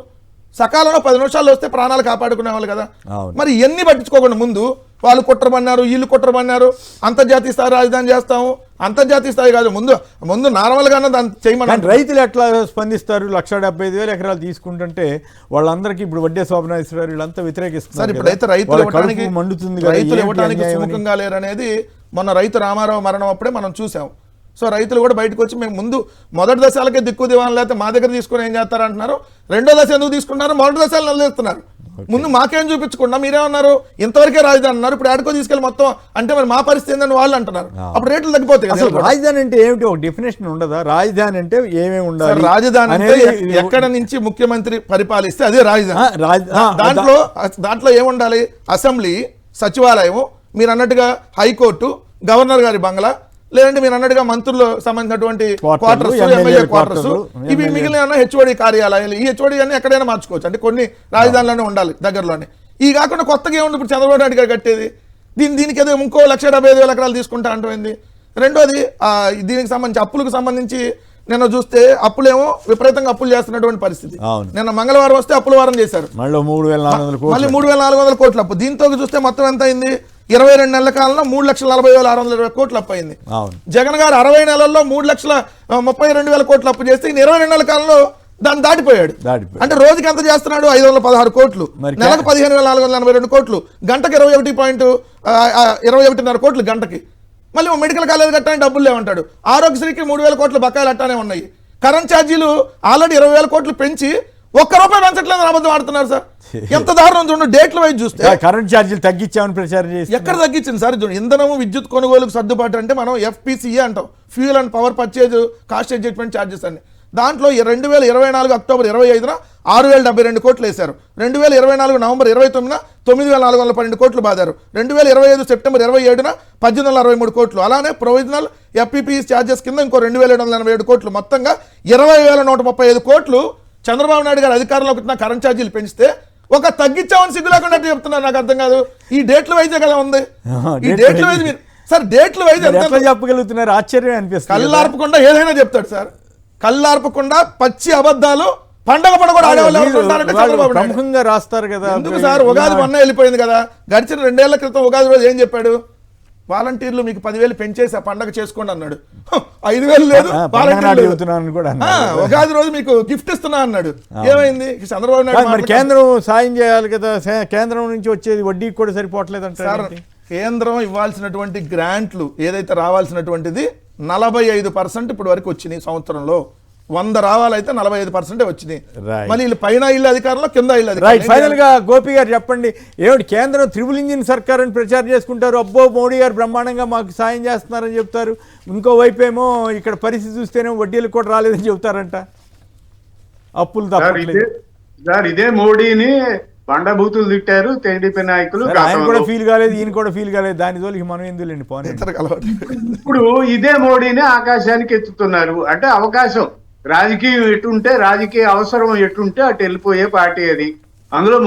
సకాలంలో 10 నిమిషాల్లో వస్తే ప్రాణాలు కాపాడుకునే వాళ్ళు కదా. మరి ఇవన్నీ పట్టించుకోకుండా ముందు వాళ్ళు కుట్రమన్నారు, వీళ్ళు కుట్రమన్నారు, అంతర్జాతీయ స్థాయి రాజధాని చేస్తాము. అంతర్జాతీయ స్థాయి కాదు, ముందు నార్మల్గానే దాన్ని చేయమని. రైతులు ఎట్లా స్పందిస్తారు? 1,75,000 ఎకరాలు తీసుకుంటుంటే వాళ్ళందరికీ ఇప్పుడు వడ్డే శోభనాశ్వరరావు వీళ్ళంతా వ్యతిరేకిస్తున్నారు. ఇప్పుడైతే రైతులు ఇవ్వడానికి మండుతుంది, రైతులు ఇవ్వడానికి సుముఖంగా లేరనేది మొన్న రైతు రామారావు మరణం అప్పుడే మనం చూసాం. సో రైతులు కూడా బయటకు వచ్చి మేము ముందు మొదటి దశలకే దిక్కు దివాన్ లేకపోతే మా దగ్గర తీసుకుని ఏం చేస్తారంటున్నారు. రెండో దశ ఎందుకు తీసుకుంటున్నారు? మొదటి దశలు నిలదీస్తున్నారు. ముందు మాకేం చూపించకుండా మీరేమన్నారు ఇంతవరకే రాజధాని అన్నారు, ఇప్పుడు ఆడుకో తీసుకెళ్ళి మొత్తం అంటే మరి మా పరిస్థితి ఏందని వాళ్ళు అంటున్నారు. అప్పుడు రేట్లు తగ్గిపోతాయి. అసలు రాజధాని అంటే ఏమిటి? ఒక డెఫినేషన్ ఉండదా? రాజధాని అంటే ఏమేమి ఉండాలి? రాజధాని అంటే ఎక్కడ నుంచి ముఖ్యమంత్రి పరిపాలిస్తే అదే రాజధాని. దాంట్లో ఏముండాలి? అసెంబ్లీ, సచివాలయం, మీరు అన్నట్టుగా హైకోర్టు, గవర్నర్ గారి బంగ్లా, లేదంటే మీరు అన్నట్టుగా మంత్రులు సంబంధించినటువంటి క్వార్టర్స్, ఎమ్మెల్యే క్వార్టర్స్, ఇవి మిగిలిన హెచ్ఓడి కార్యాలయాలు. ఈ హెచ్ఓడి అన్ని ఎక్కడైనా మార్చుకోవచ్చు, అంటే కొన్ని రాజధానిలోనే ఉండాలి దగ్గరలోనే. ఈ కాకుండా కొత్తగా ఏముంది ఇప్పుడు చంద్రబాబు నాయుడు గారు కట్టేది? దీనికి ఏదో ఇంకో 1,75,000 ఎకరాలు తీసుకుంటా అంటుంది. రెండోది దీనికి సంబంధించి అప్పులకు సంబంధించి నిన్న చూస్తే అప్పులేమో విపరీతంగా అప్పులు చేస్తున్నటువంటి పరిస్థితి. నిన్న మంగళవారం వస్తే అప్పుల వారం చేశారు, మళ్ళీ 3,400 కోట్ల అప్పు. దీంతో చూస్తే మొత్తం ఎంత అయింది? 22 నెలల కాలంలో 3,40,620 కోట్లు అప్పు అయింది. జగన్ గారు 60 నెలల్లో 3,32,000 కోట్లు అప్పు చేస్తే 22 నెలల కాలంలో దాన్ని దాటిపోయాడు. అంటే రోజుకి ఎంత చేస్తున్నాడు? 516 కోట్లు, నెలకు 15,482 కోట్లు, గంటకు 21.5 కోట్లు గంటకి. మళ్ళీ మెడికల్ కాలేజ్ కట్టడానికి డబ్బులు లేవంటాడు. ఆరోగ్యశ్రీకి 3,000 కోట్లు బకాయిలు అట్టానే ఉన్నాయి. కరెంట్ ఛార్జీలు ఆల్రెడీ 20,000 కోట్లు పెంచి ₹1 పెంచట్లేదు అబద్ధం ఆడుతున్నారు సార్. ఎంత దారుణం చూడండి. డేట్ల వైజ్ చూస్తే కరెంట్ ఛార్జీలు తగ్గించామని ప్రచారం చేసి ఎక్కడ తగ్గించింది సార్? చూడండి, ఇంధనము విద్యుత్ కొనుగోలుకు సర్దుబాటు అంటే మనం FPCA అంటాం, fuel and power purchase cost adjustment charges అని. దాంట్లో 2024 అక్టోబర్ 25న 6,072 కోట్లు వేశారు. 2024 నవంబర్ 29న 9,412 కోట్లు బాదారు. 2025 సెప్టెంబర్ 27న 1,863 కోట్లు. అలానే ప్రొవిజనల్ FPPE ఛార్జెస్ కింద ఇంకో 2,787 కోట్లు. మొత్తంగా 20,135 కోట్లు చంద్రబాబు నాయుడు గారు అధికారంలోకి వచ్చిన కరెంట్ ఛార్జీలు పెంచితే ఒక తగ్గించామని సిగ్గు లేకుండా చెప్తున్నారు. నాకు అర్థం కాదు. ఈ డేట్ల వైజే కదా ఉంది. ఈ డేట్ల వైజ్ మీరు సార్ డేట్ల వైజ్ చెప్పగలుగుతున్నారు? ఆశ్చర్యం అనిపిస్తుంది. కళ్ళార్పకుండా ఏదైనా చెప్తాడు సార్. కళ్ళార్పకుండా పచ్చి అబద్ధాలు పండగ కూడా ఆడేవాళ్ళు ప్రముఖంగా రాస్తారు కదా. ఎందుకు సార్? ఉగాది మొన్న వెళ్ళిపోయింది కదా. గడిచిన 2 ఏళ్ల క్రితం ఉగాది రోజు ఏం చెప్పాడు? వాలంటీర్లు మీకు 10,000 పెంచేసి ఆ పండగ చేసుకోండి అన్నాడు. 5,000 లేదు, ఉగాది రోజు మీకు గిఫ్ట్ ఇస్తున్నా అన్నాడు. ఏమైంది? చంద్రబాబు నాయుడు కేంద్రం సాయం చేయాలి కదా, కేంద్రం నుంచి వచ్చేది వడ్డీకి కూడా సరిపోవట్లేదు అంటే సార్. కేంద్రం ఇవ్వాల్సినటువంటి గ్రాంట్లు ఏదైతే రావాల్సినటువంటిది 45% ఇప్పటి వరకు వచ్చినాయి. సంవత్సరంలో 100 రావాలైతే 45% వచ్చినాయి. మళ్ళీ పైన ఇల్లు అధికారంలో, కింద ఇల్లు అధికారం. ఫైనల్ గా గోపి గారు చెప్పండి, ఏమిటి కేంద్రం త్రిబుల్ ఇంజిన్ సర్కార్ అని ప్రచారం చేసుకుంటారు. అబ్బో మోడీ గారు బ్రహ్మాండంగా మాకు సాయం చేస్తున్నారని చెప్తారు. ఇంకోవైపు ఏమో ఇక్కడ పరిస్థితి చూస్తేనే వడ్డీలు కూడా రాలేదని చెప్తారంట. అప్పులు తప్పట్లేదు సార్. ఇదే మోడీని బండబూతులు తిట్టారు టీడీపీ నాయకులు. ఆయన కూడా ఫీల్ కాలేదు, ఈయన కూడా ఫీల్ కాలేదు. దాని తోలికి మనం ఎందులేండి పోనీ. ఇప్పుడు ఇదే మోడీని ఆకాశానికి ఎత్తుతున్నారు. అంటే అవకాశం రాజకీయం ఎటుంటే, రాజకీయ అవసరం ఎటుంటే అటు వెళ్ళిపోయే పార్టీ అది. అందులో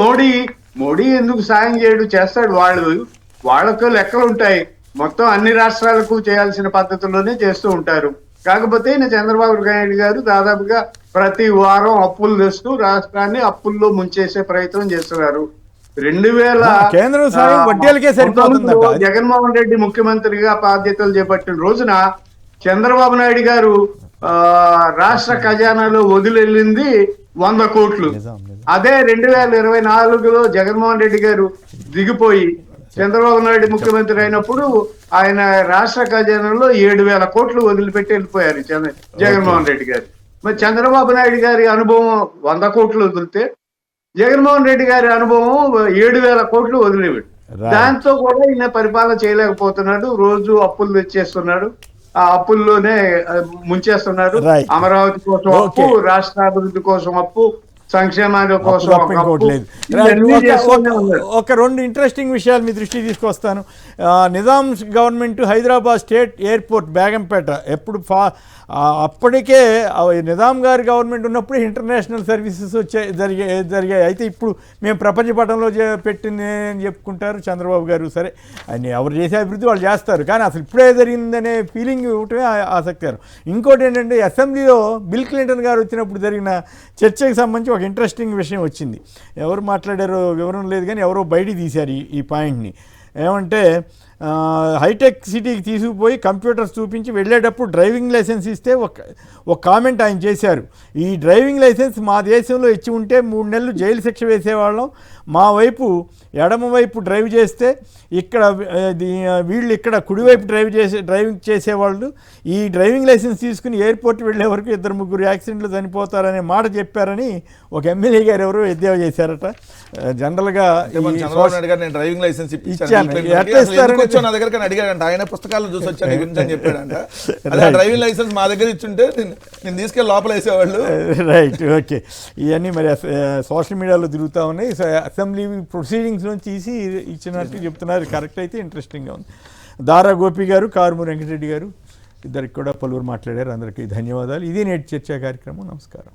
మోడీ ఎందుకు సాయం చేయడు? చేస్తాడు. వాళ్ళకు లెక్కలు ఉంటాయి. మొత్తం అన్ని రాష్ట్రాలకు చేయాల్సిన పద్ధతుల్లోనే చేస్తూ ఉంటారు. కాకపోతే చంద్రబాబు నాయుడు గారు దాదాపుగా ప్రతి వారం అప్పులు తెస్తూ రాష్ట్రాన్ని అప్పుల్లో ముంచేసే ప్రయత్నం చేస్తున్నారు. 2000 జగన్మోహన్ రెడ్డి ముఖ్యమంత్రిగా బాధ్యతలు చేపట్టిన రోజున చంద్రబాబు నాయుడు గారు రాష్ట్ర ఖజానాలో వదిలింది 100 కోట్లు. అదే 2024లో జగన్మోహన్ రెడ్డి గారు దిగిపోయి చంద్రబాబు నాయుడు ముఖ్యమంత్రి అయినప్పుడు ఆయన రాష్ట్ర ఖజానాలో 7,000 కోట్లు వదిలిపెట్టి వెళ్ళిపోయారు జగన్మోహన్ రెడ్డి గారు. మరి చంద్రబాబు నాయుడు గారి అనుభవం 100 కోట్లు వదిలితే, జగన్మోహన్ రెడ్డి గారి అనుభవం 7,000 కోట్లు వదిలేవాడు. దాంతో కూడా ఈయన పరిపాలన చేయలేకపోతున్నాడు. రోజు అప్పులు తెచ్చేస్తున్నాడు, ఆ అప్పుల్లోనే ముంచేస్తున్నారు. అమరావతి కోసం అప్పు, రాష్ట్ర అభివృద్ధి కోసం అప్పు, సంక్షేమాల కోసం తప్ప ఇంకోటి లేదు. ఇవన్నీ చేస్తూనే ఉన్నారు. ఒక రెండు ఇంట్రెస్టింగ్ విషయాలు మీ దృష్టికి తీసుకొస్తాను. Nizam government Hyderabad state airport Begumpet ఎప్పుడు అప్పటికే నిజాం గారి గవర్నమెంట్ ఉన్నప్పుడు ఇంటర్నేషనల్ సర్వీసెస్ జరిగాయి. అయితే ఇప్పుడు మేము ప్రపంచ పటంలో పెట్టింది అని చెప్పుకుంటారు చంద్రబాబు గారు. సరే ఆయన ఎవరు చేసే అభివృద్ధి వాళ్ళు చేస్తారు, కానీ అసలు ఇప్పుడే జరిగిందనే ఫీలింగ్ ఇవ్వటమే ఆసక్తికరం. ఇంకోటి ఏంటంటే అసెంబ్లీలో బిల్ క్లింటన్ గారు వచ్చినప్పుడు జరిగిన చర్చకి సంబంధించి ఒక ఇంట్రెస్టింగ్ విషయం వచ్చింది. ఎవరు మాట్లాడారో వివరం లేదు, కానీ ఎవరో బయటికి తీశారు ఈ పాయింట్ని. ఏమంటే హైటెక్ సిటీకి తీసుకుపోయి కంప్యూటర్స్ చూపించి వెళ్ళేటప్పుడు డ్రైవింగ్ లైసెన్స్ ఇస్తే ఒక కామెంట్ ఆయన చేశారు. ఈ డ్రైవింగ్ లైసెన్స్ మా దేశంలో ఇచ్చి ఉంటే 3 నెలలు జైలు శిక్ష వేసేవాళ్ళం. మా వైపు ఎడమవైపు డ్రైవ్ చేస్తే ఇక్కడ వీళ్ళు ఇక్కడ కుడివైపు డ్రైవింగ్ చేసేవాళ్ళు. ఈ డ్రైవింగ్ లైసెన్స్ తీసుకుని ఎయిర్పోర్ట్ వెళ్ళే వరకు 2-3 యాక్సిడెంట్లు చనిపోతారనే మాట చెప్పారని ఒక ఎమ్మెల్యే గారు ఎవరో ఎద్దేవా చేశారట. జనరల్గా చంద్రబాబు నాయుడు గారు నేను డ్రైవింగ్ లైసెన్స్ ఇచ్చాను, ఎట్లా ఇస్తారని వచ్చాను నా దగ్గర అడిగాడంట. ఆయన పుస్తకాలు చూసి వచ్చాను ఈ గురించి అని చెప్పాడంట. అదే డ్రైవింగ్ లైసెన్స్ మా దగ్గర ఇచ్చుంటే నేను తీసుకెళ్ళి లోపల వేసేవాళ్ళు. Right, okay. ఇవన్నీ మరి సోషల్ మీడియాలో తిరుగుతూ ఉన్నాయి. అసెంబ్లీ ప్రొసీడింగ్స్ నుంచి తీసి ఇచ్చినట్టు చెప్తున్నారు. కరెక్ట్ అయితే ఇంట్రెస్టింగ్గా ఉంది. దారా గోపి గారు, కారుమూరి వెంకటరెడ్డి గారు ఇద్దరికి కూడా పలువురు మాట్లాడారు. అందరికీ ధన్యవాదాలు. ఇది నేటి చర్చా కార్యక్రమం. నమస్కారం.